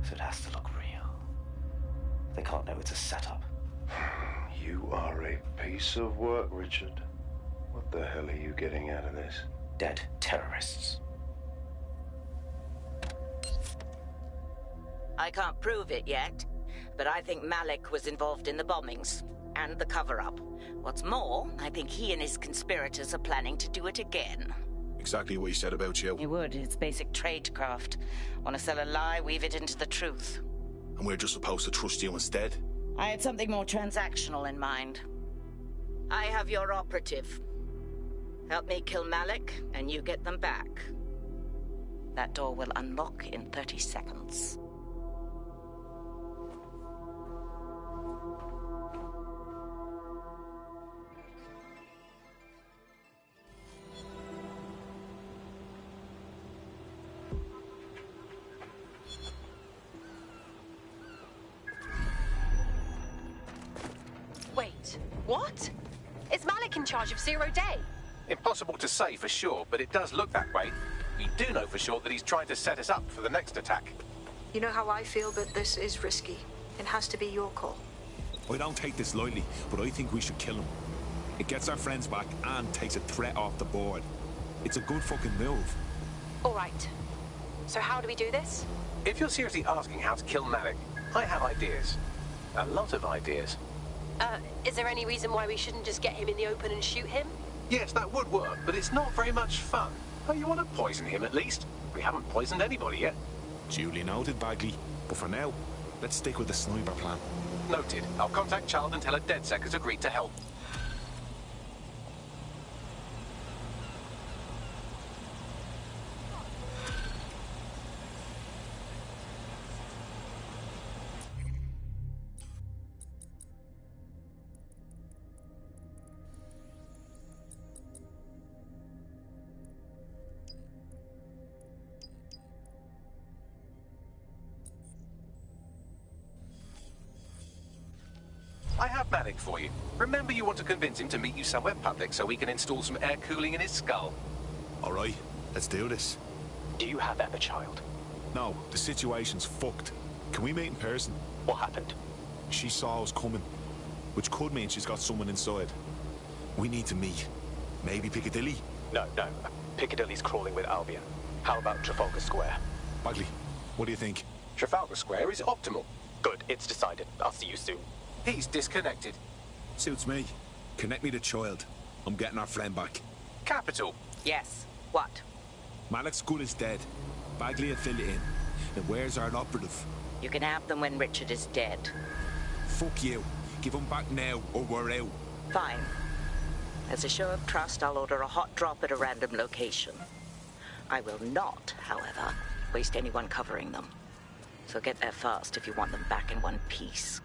So it has to look real. They can't know it's a setup. You are a piece of work, Richard. What the hell are you getting out of this? Dead terrorists. I can't prove it yet, but I think Malik was involved in the bombings and the cover-up. What's more, I think he and his conspirators are planning to do it again. Exactly what he said about you. You would. It's basic tradecraft. Want to sell a lie, weave it into the truth. And we're just supposed to trust you instead? I had something more transactional in mind. I have your operative. Help me kill Malik, and you get them back. That door will unlock in 30 seconds. Wait, what? Is Malik in charge of Zero Day? Impossible to say for sure, but it does look that way. We do know for sure that he's trying to set us up for the next attack. You know how I feel, but this is risky. It has to be your call. I don't take this lightly, but I think we should kill him. It gets our friends back and takes a threat off the board. It's a good fucking move. All right. So how do we do this? If you're seriously asking how to kill Malik, I have ideas. A lot of ideas. Is there any reason why we shouldn't just get him in the open and shoot him? Yes, that would work, but it's not very much fun. Oh, you want to poison him at least? We haven't poisoned anybody yet. Duly noted, Bagley. But for now, let's stick with the sniper plan. Noted. I'll contact Child and tell her DedSec has agreed to help. I have Malik for you. Remember, you want to convince him to meet you somewhere public so we can install some air cooling in his skull. All right, let's do this. Do you have Emma, Child? No, the situation's fucked. Can we meet in person? What happened? She saw us coming, which could mean she's got someone inside. We need to meet. Maybe Piccadilly? No. Piccadilly's crawling with Albion. How about Trafalgar Square? Bagley, what do you think? Trafalgar Square is optimal. Good, it's decided. I'll see you soon. He's disconnected. Suits me. Connect me to Child. I'm getting our friend back. Capital. Yes. What? Malik's good is dead. Bagley will fill it in. Now where's our operative? You can have them when Richard is dead. Fuck you. Give them back now or we're out. Fine. As a show of trust, I'll order a hot drop at a random location. I will not, however, waste anyone covering them. So get there fast if you want them back in one piece.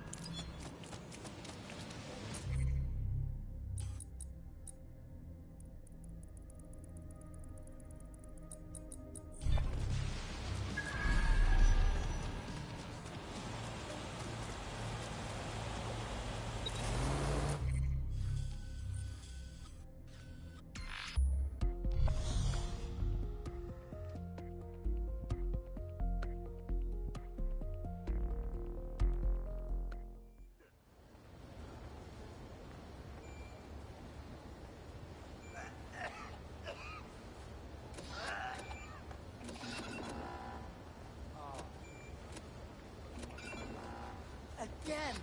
Again!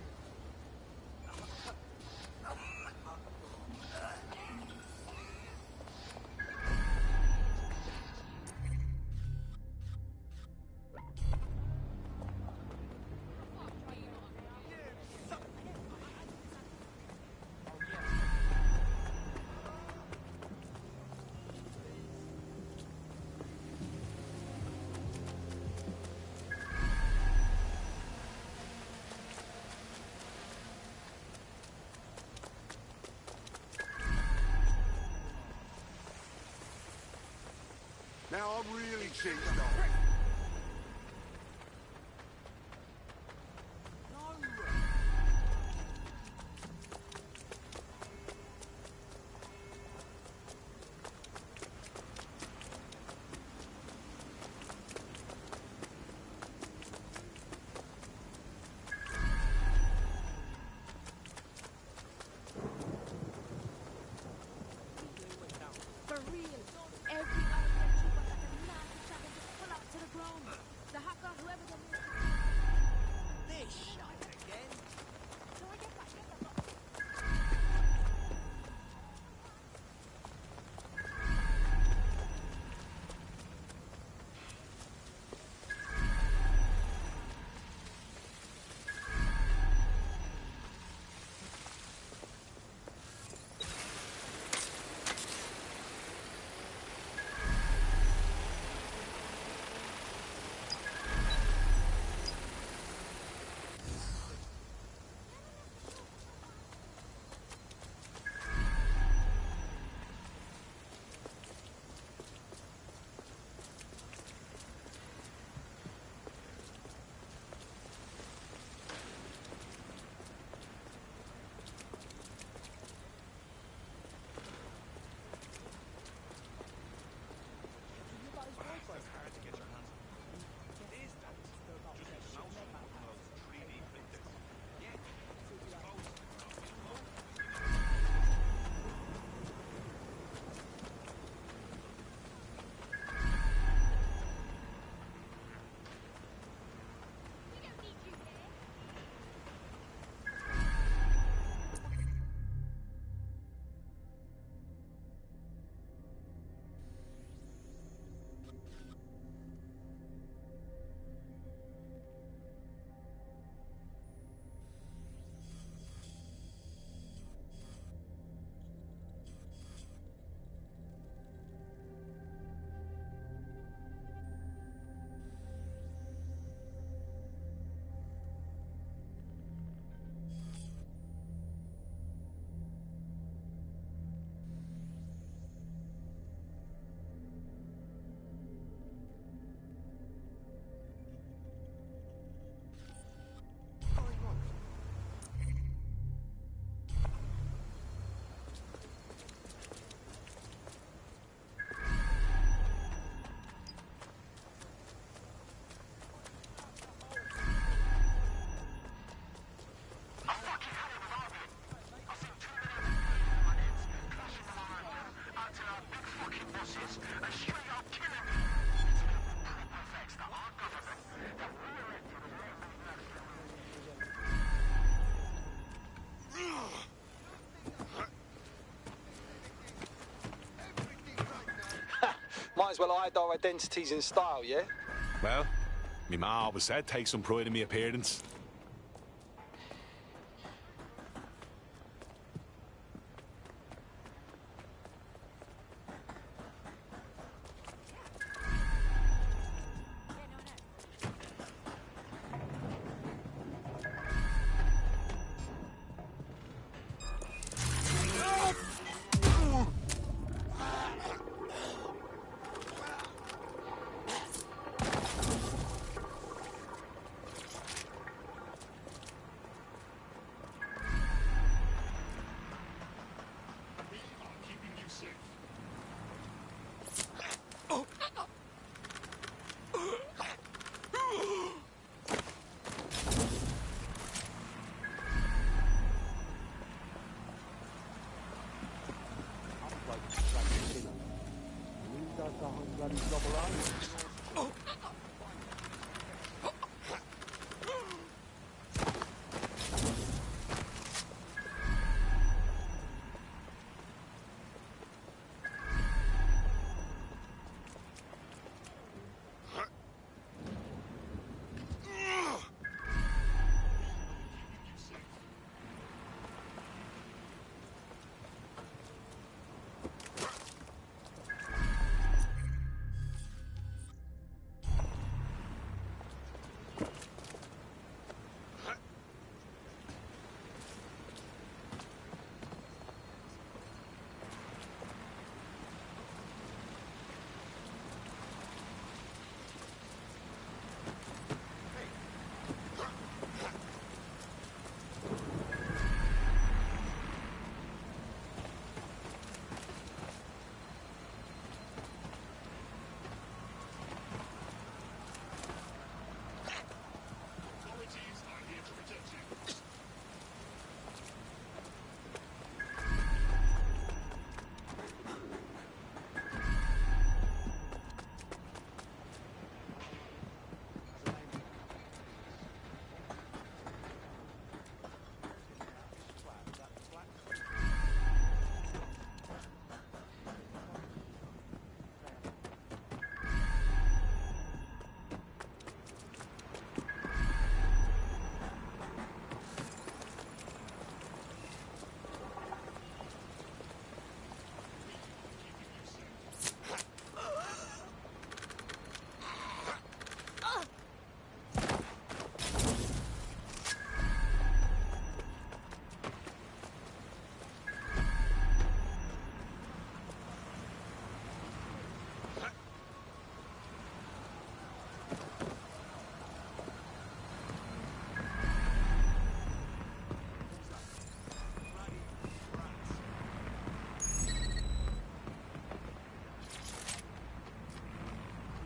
Now I'm really changed on. For real, every other trooper got a nasty challenge to pull up might as well hide our identities in style, yeah? Well, me ma always said take some pride in me appearance.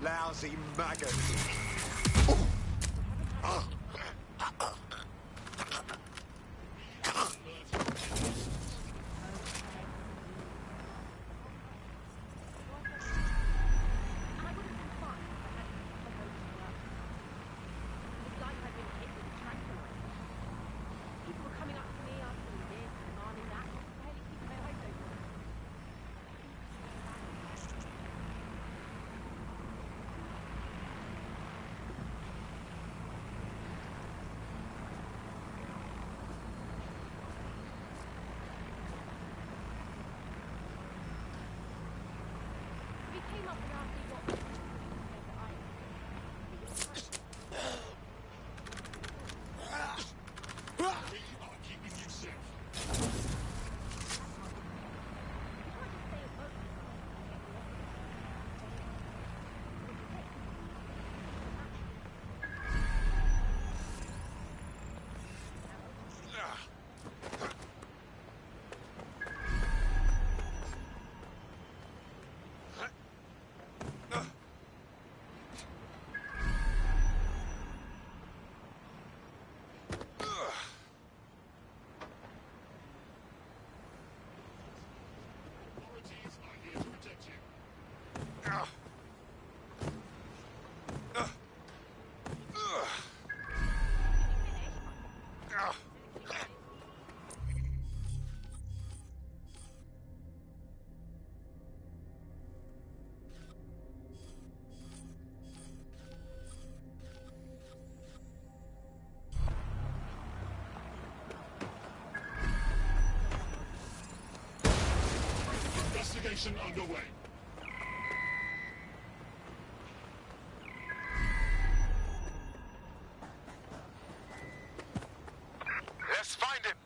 Lousy maggot. Mission underway. Let's find him.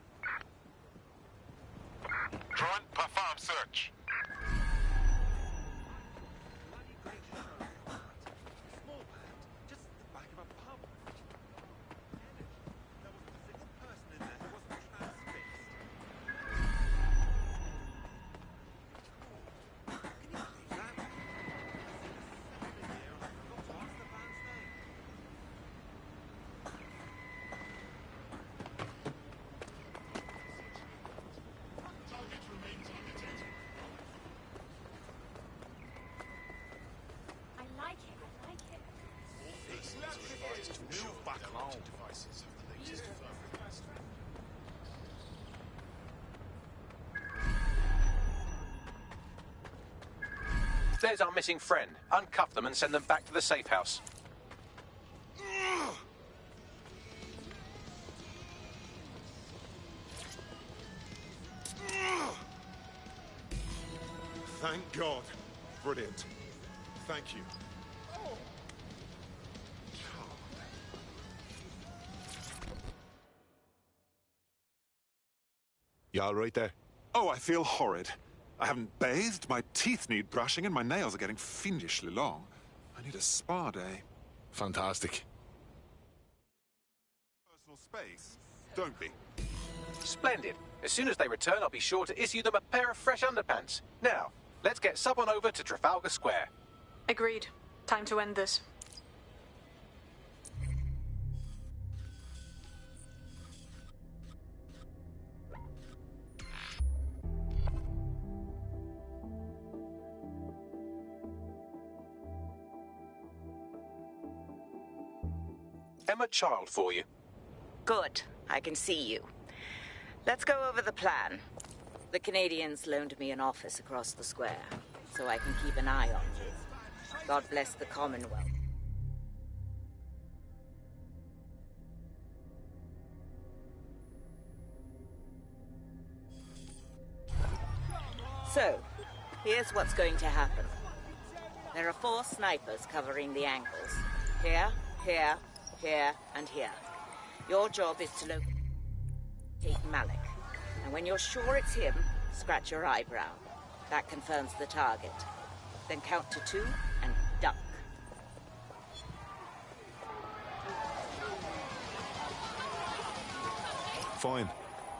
Drone, perform search. There's our missing friend. Uncuff them and send them back to the safe house. Thank God. Brilliant. Thank you. You all right there? Oh, I feel horrid. I haven't bathed, my teeth need brushing, and my nails are getting fiendishly long. I need a spa day. Fantastic. Personal space, don't be. Splendid. As soon as they return, I'll be sure to issue them a pair of fresh underpants. Now, let's get someone over to Trafalgar Square. Agreed. Time to end this. Emma Child for you. Good. I can see you. Let's go over the plan. The Canadians loaned me an office across the square, so I can keep an eye on you. God bless the Commonwealth. So, here's what's going to happen. There are 4 snipers covering the angles. Here, here, here, and here. Your job is to locate Malik. And when you're sure it's him, scratch your eyebrow. That confirms the target. Then count to 2 and duck. Fine.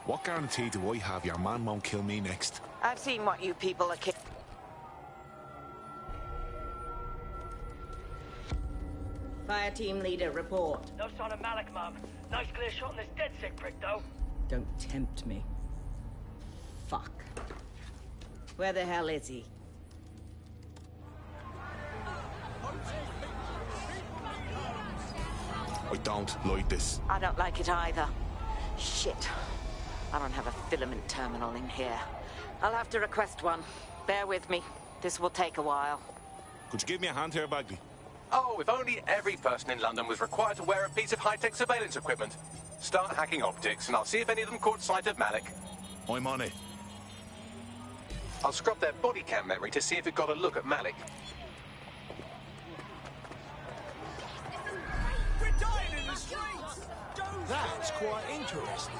What guarantee do I have your man won't kill me next? I've seen what you people are Fire team leader, report. No sign of Malik, Mum. Nice clear shot on this dead sick prick, though. Don't tempt me. Fuck. Where the hell is he? I don't like this. I don't like it either. Shit. I don't have a filament terminal in here. I'll have to request one. Bear with me. This will take a while. Could you give me a hand here, Bagley? Oh, if only every person in London was required to wear a piece of high-tech surveillance equipment. Start hacking optics, and I'll see if any of them caught sight of Malik. I'm on it. I'll scrub their body cam memory to see if it got a look at Malik. We're dying in the streets! That's quite interesting.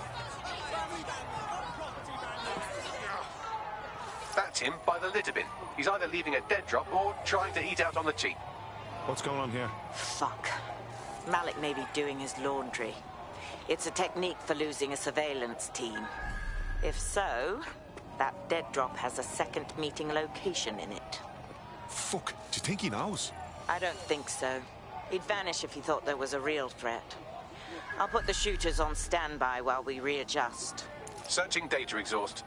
That's him by the litter bin. He's either leaving a dead drop or trying to eat out on the cheap. What's going on here? Fuck. Malik may be doing his laundry. It's a technique for losing a surveillance team. If so, that dead drop has a second meeting location in it. Fuck, do you think he knows? I don't think so. He'd vanish if he thought there was a real threat. I'll put the shooters on standby while we readjust. Searching data exhaust.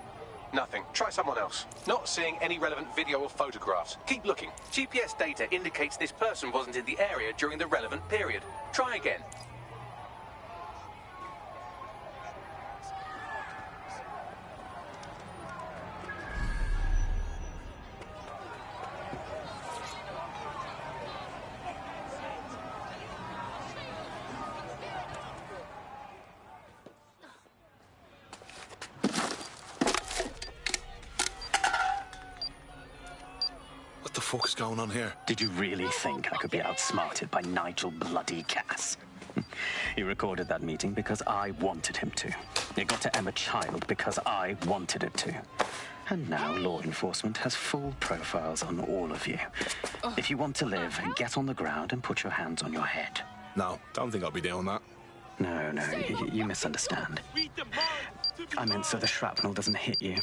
Nothing. Try someone else. Not seeing any relevant video or photographs. Keep looking. GPS data indicates this person wasn't in the area during the relevant period. Try again. fuck's going on here? Did you really think I could be outsmarted by Nigel bloody Cass? He recorded that meeting because I wanted him to. It got to Emma Child because I wanted it to. And now law enforcement has full profiles on all of you. If you want to live, get on the ground and put your hands on your head. No, don't think I'll be doing that. No, you misunderstand. I meant so the shrapnel doesn't hit you.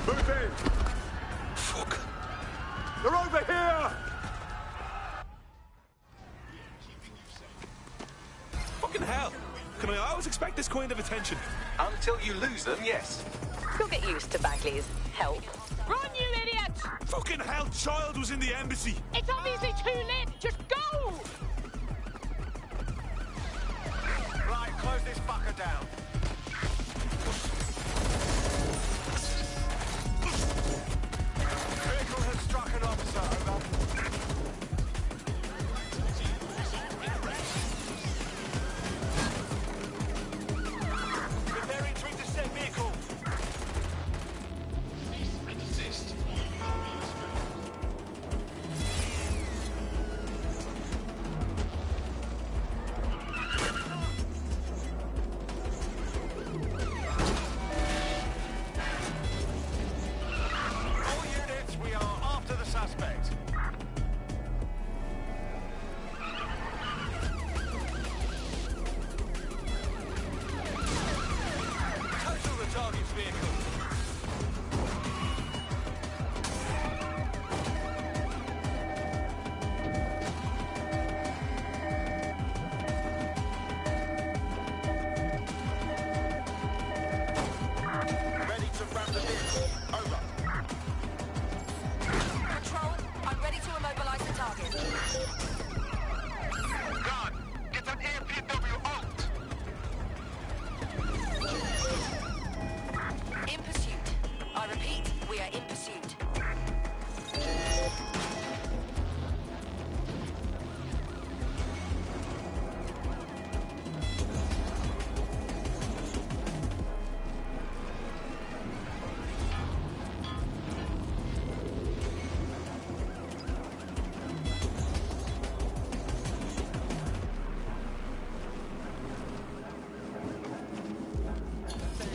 Move in! Fuck. They're over here! Fucking hell! Can I always expect this kind of attention? Until you lose them, yes. You'll get used to Bagley's help. Run, you idiots! Fucking hell, Child was in the embassy! It's obviously too late. Just go! Right, close this fucker down. Vehicle has struck an officer, over. Preparing to intercept vehicle. Assist. All units, we are after the suspect. Total the target's vehicle. Ready to ram the vehicle. Over. Control, I'm ready to immobilize the target. Guard, get an APW out. In pursuit. I repeat, we are in pursuit.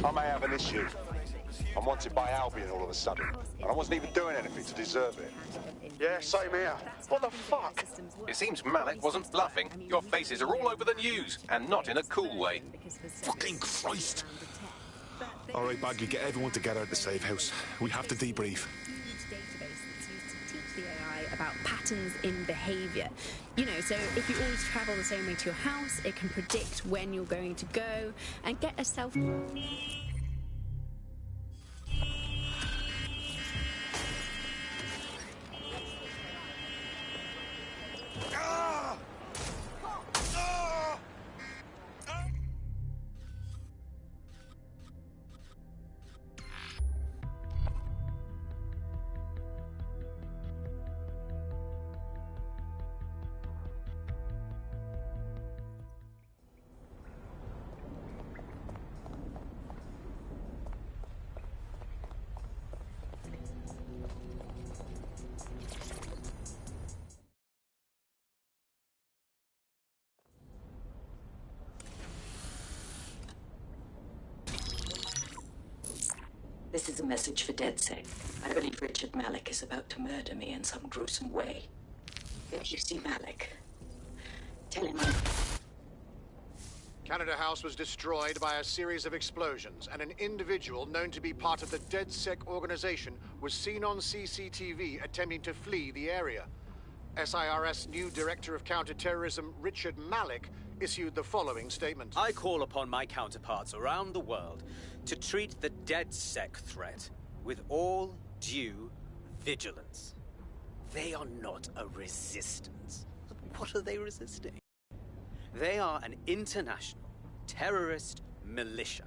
I may have an issue. I'm wanted by Albion all of a sudden, and I wasn't even doing anything to deserve it. Yeah, same here. What the fuck? It seems Malik wasn't bluffing. Your faces are all over the news, and not in a cool way. Fucking Christ! All right, Bagley, get everyone together at the safe house. We have to debrief. The AI about patterns in behavior. You know, so if you always travel the same way to your house, it can predict when you're going to go and get a self. This is a message for DedSec. I believe Richard Malik is about to murder me in some gruesome way. If you see Malik, tell him Canada House was destroyed by a series of explosions, and an individual known to be part of the DedSec organization was seen on CCTV attempting to flee the area. SIRS new Director of Counterterrorism, Richard Malik, issued the following statement. I call upon my counterparts around the world to treat the DedSec threat with all due vigilance. They are not a resistance. What are they resisting? They are an international terrorist militia.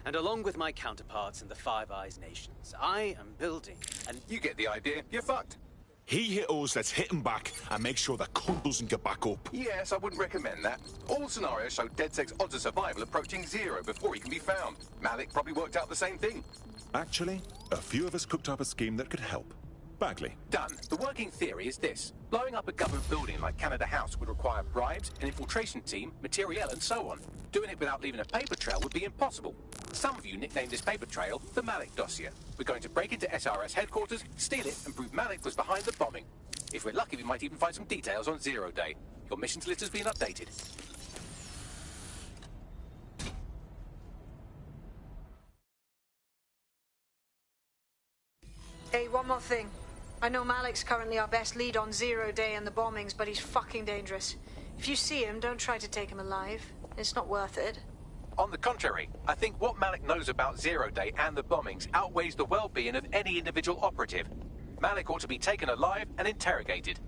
And along with my counterparts in the Five Eyes nations, I am building an... You get the idea. You're fucked. He hit us, let's hit him back and make sure that cunt doesn't get back up. Yes, I wouldn't recommend that. All scenarios show DedSec's odds of survival approaching 0 before he can be found. Malik probably worked out the same thing. Actually, a few of us cooked up a scheme that could help. Bagley. Done. The working theory is this. Blowing up a government building like Canada House would require bribes, an infiltration team, materiel, and so on. Doing it without leaving a paper trail would be impossible. Some of you nicknamed this paper trail the Malik dossier. We're going to break into SRS headquarters, steal it, and prove Malik was behind the bombing. If we're lucky, we might even find some details on Zero Day. Your missions list has been updated. Hey, one more thing. I know Malik's currently our best lead on Zero Day and the bombings, but he's fucking dangerous. If you see him, don't try to take him alive. It's not worth it. On the contrary, I think what Malik knows about Zero Day and the bombings outweighs the well-being of any individual operative. Malik ought to be taken alive and interrogated.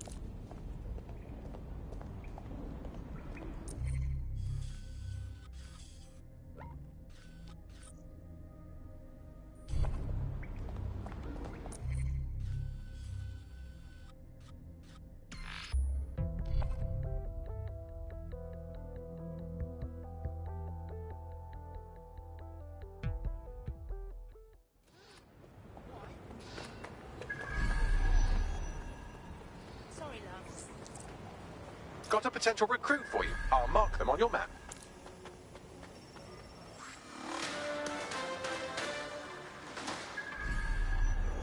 Got a potential recruit for you. I'll mark them on your map.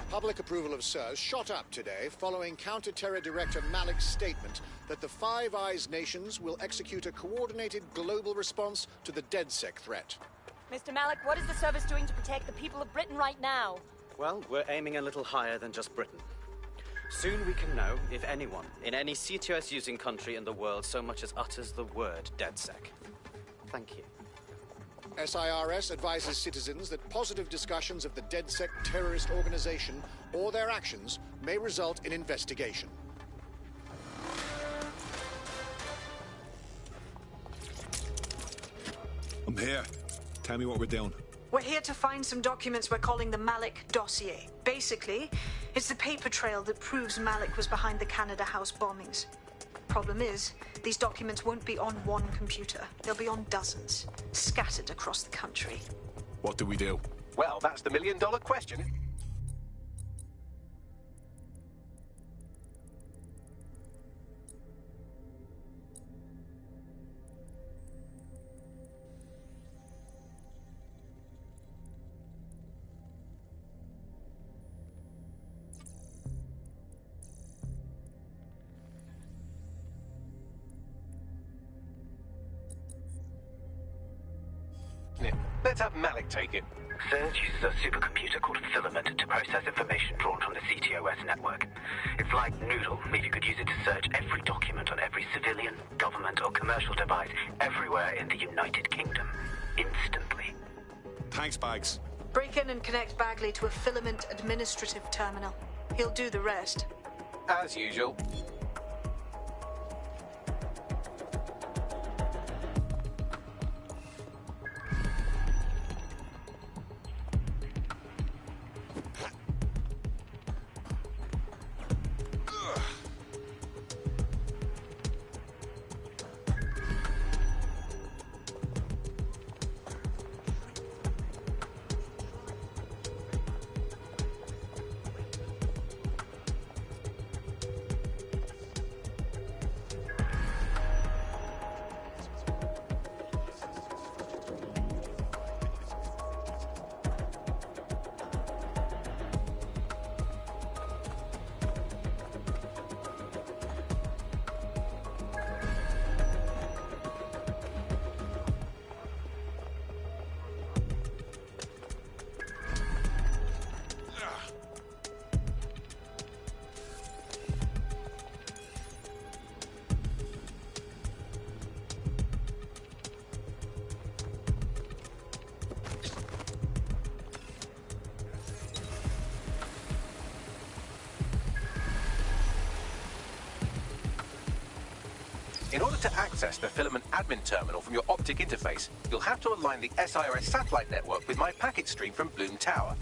Public approval of SIRS shot up today following Counter-Terror Director Malik's statement that the Five Eyes nations will execute a coordinated global response to the DedSec threat. Mr. Malik, what is the service doing to protect the people of Britain right now? Well, we're aiming a little higher than just Britain. Soon we can know if anyone in any CTOS-using country in the world so much as utters the word DedSec. Thank you. SIRS advises citizens that positive discussions of the DedSec terrorist organization or their actions may result in investigation. I'm here. Tell me what we're doing. We're here to find some documents we're calling the Malik dossier. Basically, it's the paper trail that proves Malik was behind the Canada House bombings. Problem is, these documents won't be on one computer. They'll be on dozens, scattered across the country. What do we do? Well, that's the million-dollar question. Let's have Malik take it. SIRS uses a supercomputer called Filament to process information drawn from the CTOS network. It's like Noodle, if you could use it to search every document on every civilian, government or commercial device everywhere in the United Kingdom, instantly. Thanks, Bags. Break in and connect Bagley to a Filament administrative terminal. He'll do the rest. As usual. In order to access the Filament admin terminal from your optic interface, you'll have to align the SIRS satellite network with my packet stream from Bloom Tower.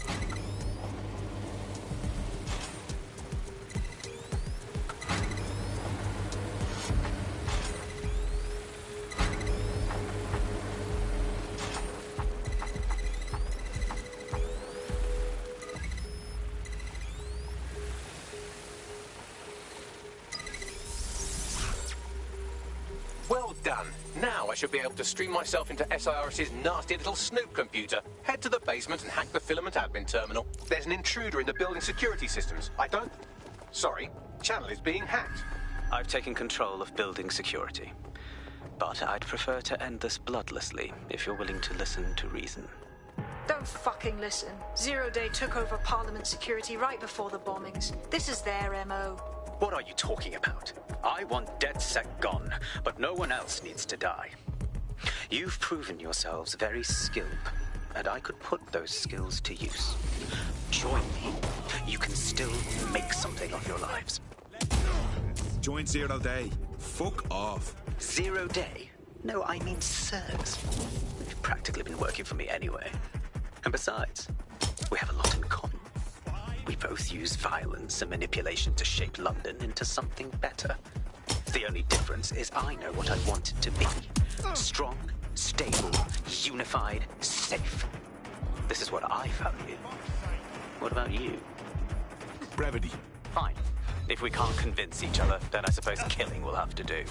done. Now I should be able to stream myself into SIRS's nasty little snoop computer, head to the basement and hack the filament admin terminal. There's an intruder in the building security systems. Sorry, channel is being hacked. I've taken control of building security. But I'd prefer to end this bloodlessly, if you're willing to listen to reason. Don't fucking listen. Zero Day took over Parliament security right before the bombings. This is their MO. What are you talking about? I want DedSec gone, but no one else needs to die. You've proven yourselves very skilled, and I could put those skills to use. Join me. You can still make something of your lives. Join Zero Day. Fuck off. 0 Day? No, I mean SIRS. You've practically been working for me anyway. And besides, we have a lot in common. We both use violence and manipulation to shape London into something better. The only difference is I know what I want it to be. Strong, stable, unified, safe. This is what I value. What about you? Brevity. Fine. If we can't convince each other, then I suppose killing will have to do.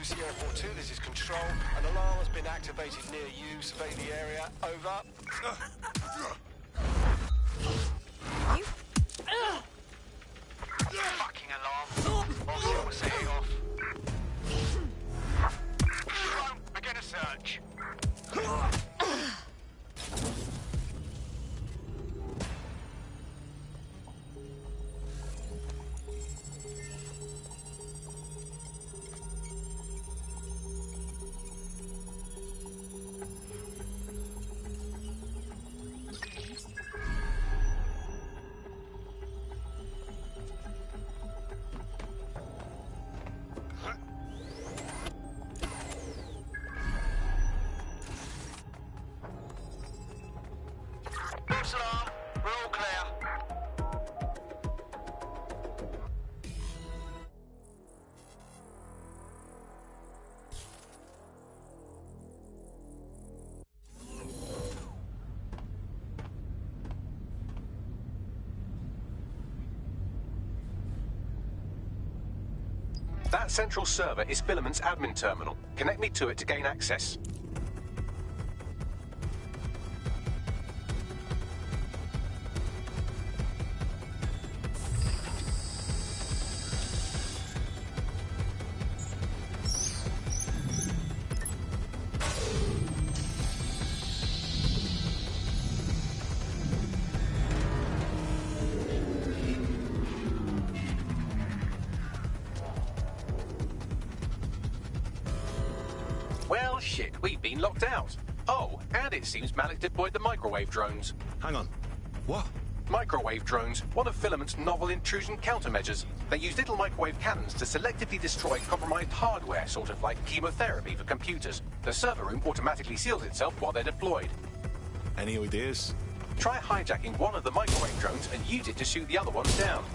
Sierra 4-2, this is Control. An alarm has been activated near you. Survey the area. Over. Fucking alarm. Officer was setting off. Begin a search. Alarm. We're all clear. That central server is Filament's admin terminal. Connect me to it to gain access. Well, shit, we've been locked out. Oh, and it seems Malik deployed the microwave drones. Hang on. What? Microwave drones, one of Filament's novel intrusion countermeasures. They use little microwave cannons to selectively destroy compromised hardware, sort of like chemotherapy for computers. The server room automatically seals itself while they're deployed. Any ideas? Try hijacking one of the microwave drones and use it to shoot the other ones down.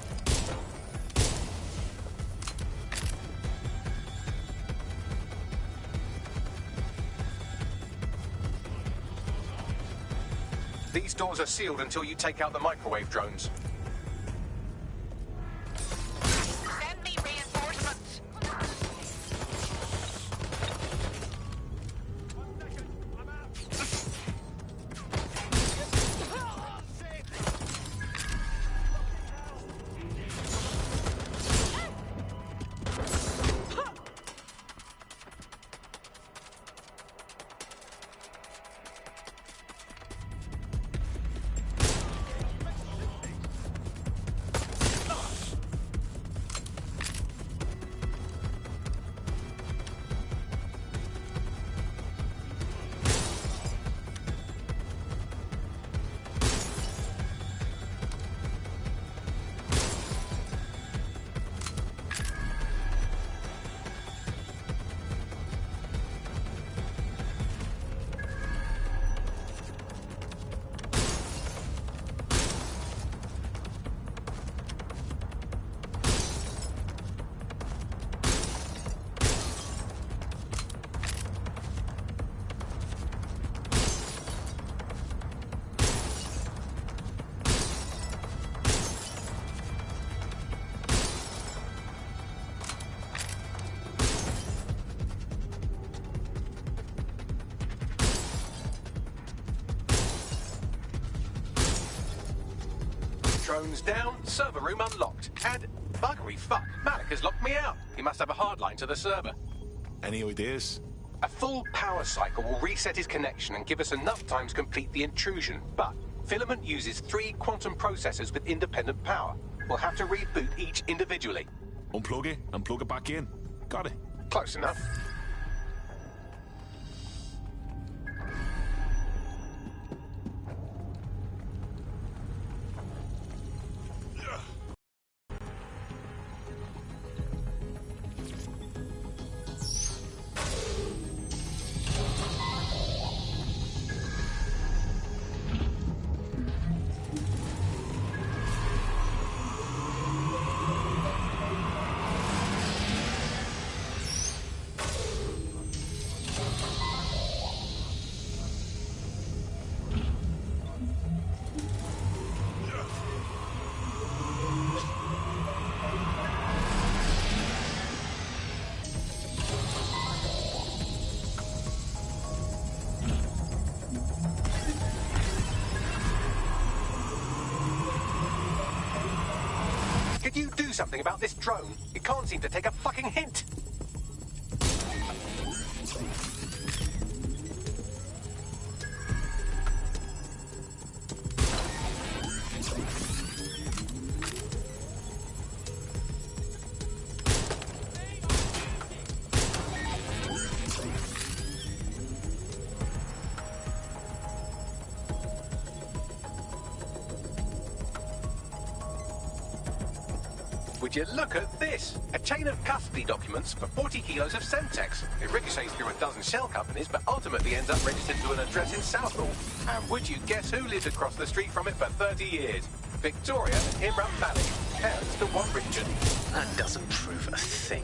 These doors are sealed until you take out the microwave drones. Send me reinforcements. Drones down, server room unlocked. And, buggery fuck, Malik has locked me out. He must have a hard line to the server. Any ideas? A full power cycle will reset his connection and give us enough time to complete the intrusion. But Filament uses 3 quantum processors with independent power. We'll have to reboot each individually. Unplug it and plug it back in. Got it. Close enough. Could you do something about this drone? It can't seem to take a fucking hint. Would you look at this? A chain of custody documents for 40 kilos of Semtex. It ricochets through a dozen shell companies, but ultimately ends up registered to an address in Southall. And would you guess who lived across the street from it for 30 years? Victoria and Imran Malik, parents to one Richard. That doesn't prove a thing.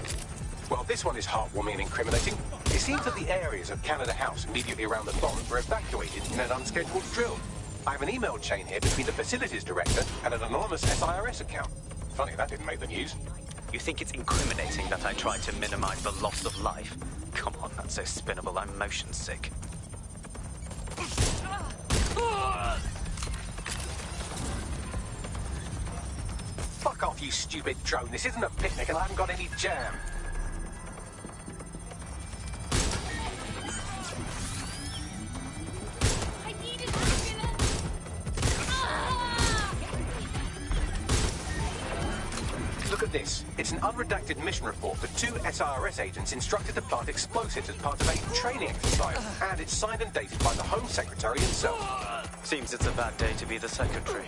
Well, this one is heartwarming and incriminating. It seems that the areas of Canada House immediately around the bomb were evacuated in an unscheduled drill. I have an email chain here between the facilities director and an anonymous SIRS account. Funny that didn't make the news. You think it's incriminating that I tried to minimize the loss of life? Come on, that's so spinnable, I'm motion sick. Fuck off, you stupid drone. This isn't a picnic and I haven't got any jam. Look at this. It's an unredacted mission report for 2 SIRS agents instructed to plant explosives as part of a training exercise. And it's signed and dated by the Home Secretary himself. Seems it's a bad day to be the Secretary.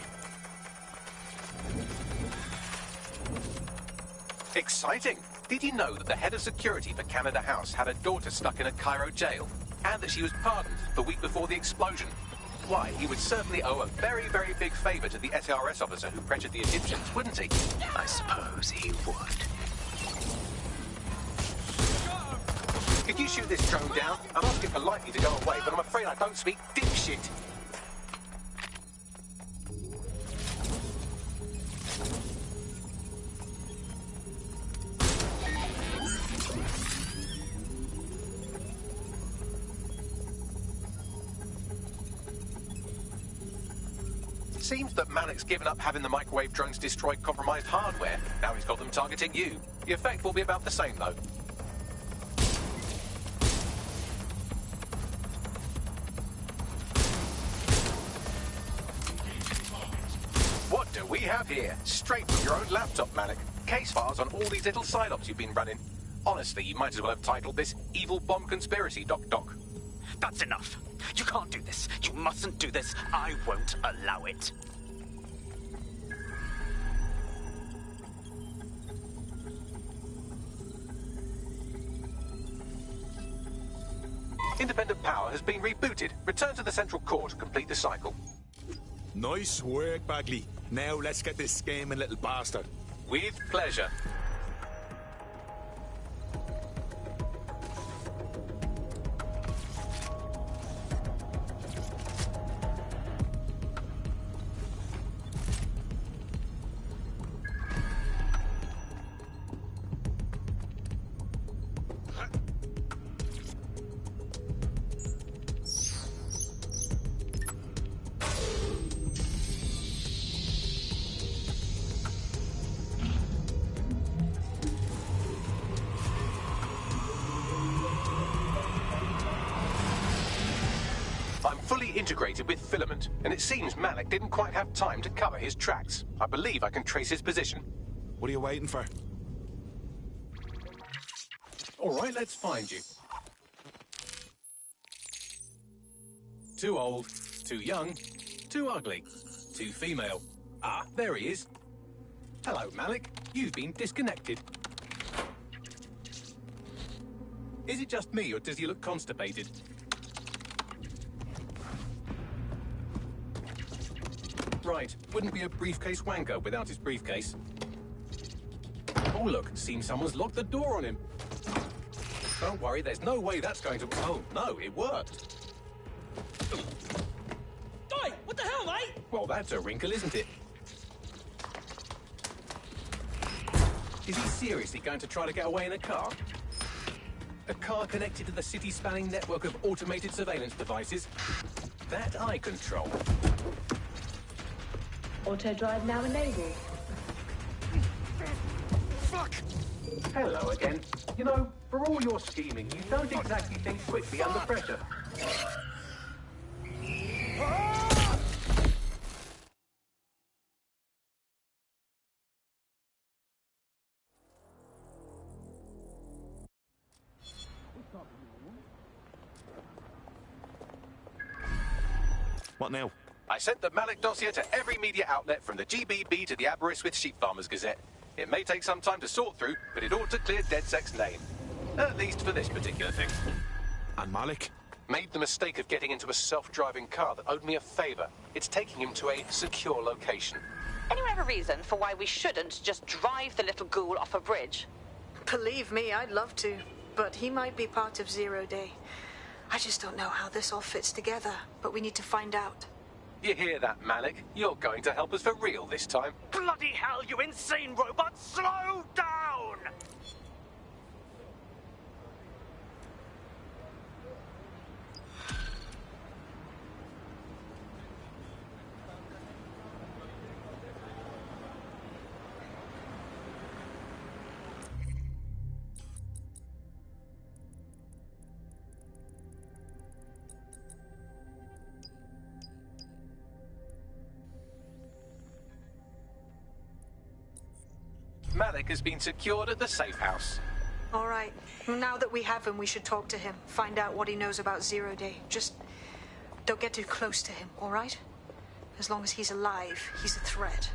Exciting! Did you know that the head of security for Canada House had a daughter stuck in a Cairo jail? And that she was pardoned the week before the explosion? Why, he would certainly owe a very, very big favour to the SRS officer who pressured the Egyptians, wouldn't he? I suppose he would. Could you shoot this drone down? I'm asking politely to go away, but I'm afraid I don't speak dipshit. Seems that Malik's given up having the microwave drones destroy compromised hardware. Now he's got them targeting you. The effect will be about the same, though. What do we have here? Straight from your own laptop, Malik. Case files on all these little side ops you've been running. Honestly, you might as well have titled this Evil Bomb Conspiracy, Doc. That's enough. You can't do this. You mustn't do this. I won't allow it. Independent power has been rebooted. Return to the central core to complete the cycle. Nice work, Bagley. Now let's get this scheming little bastard. With pleasure. integrated with Filament, and it seems Malik didn't quite have time to cover his tracks. I believe I can trace his position. What are you waiting for? All right, let's find you. Too old, too young, too ugly, too female. Ah, there he is. Hello, Malik. You've been disconnected. Is it just me, or does he look constipated? Right, wouldn't be a briefcase wanker without his briefcase. Oh look, seems someone's locked the door on him. Don't worry, there's no way that's going to... Oh, no, it worked. Oi, what the hell, mate? Well, that's a wrinkle, isn't it? Is he seriously going to try to get away in a car? A car connected to the city-spanning network of automated surveillance devices? That I control. Auto drive now enabled. Fuck! Hello again. You know, for all your scheming, you don't exactly think quickly under pressure. What now? I sent the Malik dossier to every media outlet from the GBB to the Aberystwyth Sheep Farmers Gazette. It may take some time to sort through, but it ought to clear DedSec's name. At least for this particular thing. And Malik? Made the mistake of getting into a self-driving car that owed me a favor. It's taking him to a secure location. Anyone have a reason for why we shouldn't just drive the little ghoul off a bridge? Believe me, I'd love to, but he might be part of Zero Day. I just don't know how this all fits together, but we need to find out. You hear that, Malik? You're going to help us for real this time. Bloody hell, you insane robot! Slow down! Malik has been secured at the safe house. All right. Now that we have him, we should talk to him. Find out what he knows about Zero Day. Just don't get too close to him, all right? As long as he's alive, he's a threat.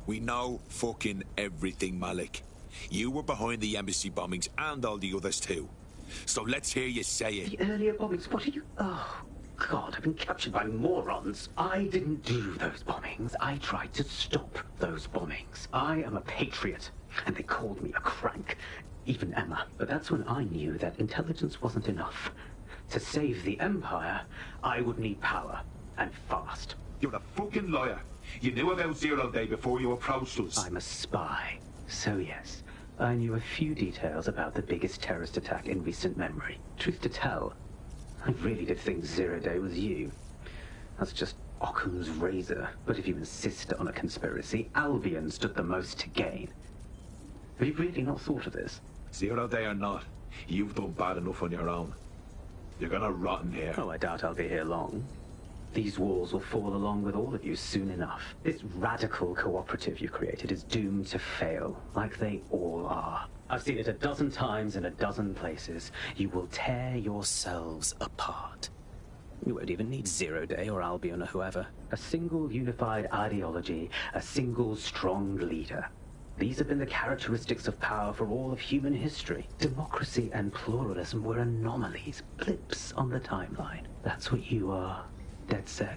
We know fucking everything, Malik. You were behind the embassy bombings and all the others too. So let's hear you say it. The earlier bombings? What are you... Oh, God, I've been captured by morons. I didn't do those bombings. I tried to stop those bombings. I am a patriot, and they called me a crank. Even Emma. But that's when I knew that intelligence wasn't enough. To save the Empire, I would need power, and fast. You're a fucking liar. You knew about Zero Day before you approached us. I'm a spy. So yes, I knew a few details about the biggest terrorist attack in recent memory. Truth to tell, I really did think Zero Day was you. That's just Occam's razor. But if you insist on a conspiracy, Albion stood the most to gain. Have you really not thought of this? Zero Day or not, you've done bad enough on your own. You're gonna rot in here. Oh, I doubt I'll be here long. These walls will fall along with all of you soon enough. This radical cooperative you created is doomed to fail, like they all are. I've seen it a dozen times in a dozen places. You will tear yourselves apart. You won't even need Zero Day or Albion or whoever. A single unified ideology, a single strong leader. These have been the characteristics of power for all of human history. Democracy and pluralism were anomalies, blips on the timeline. That's what you are. DedSec.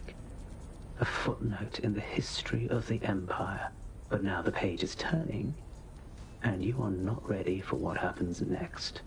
A footnote in the history of the Empire. But now the page is turning, And you are not ready for what happens next.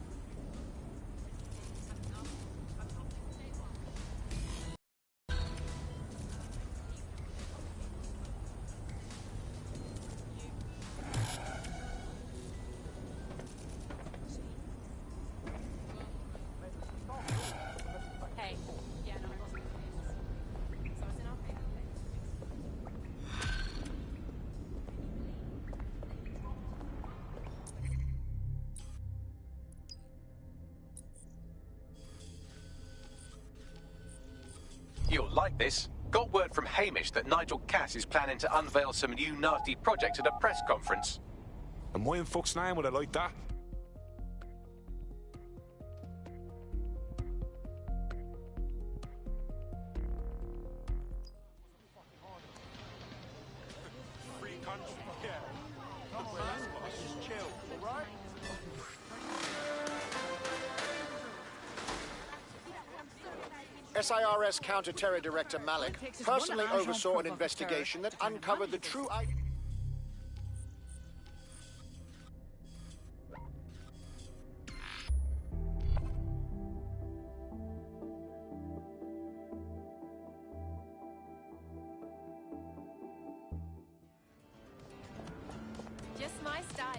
You'll like this. Got word from Hamish that Nigel Cass is planning to unveil some new nasty project at a press conference. And why in fuck's name would I like that? Free country, yeah. Come on, let's just chill, alright? SIRS Counter-Terror Director Malik personally oversaw an investigation that uncovered the true identity. Just my style.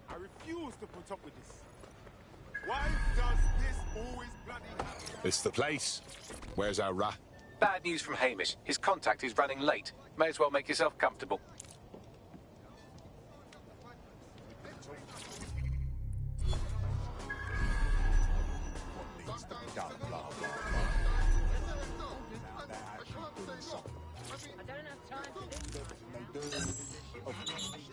I refuse to put up with this. Why does this always bloody happen? It's the place. Where's our rat? Bad news from Hamish. His contact is running late. May as well make yourself comfortable. Needs to be done, blah, blah, blah. Now they're actually doing something. I don't have time for this.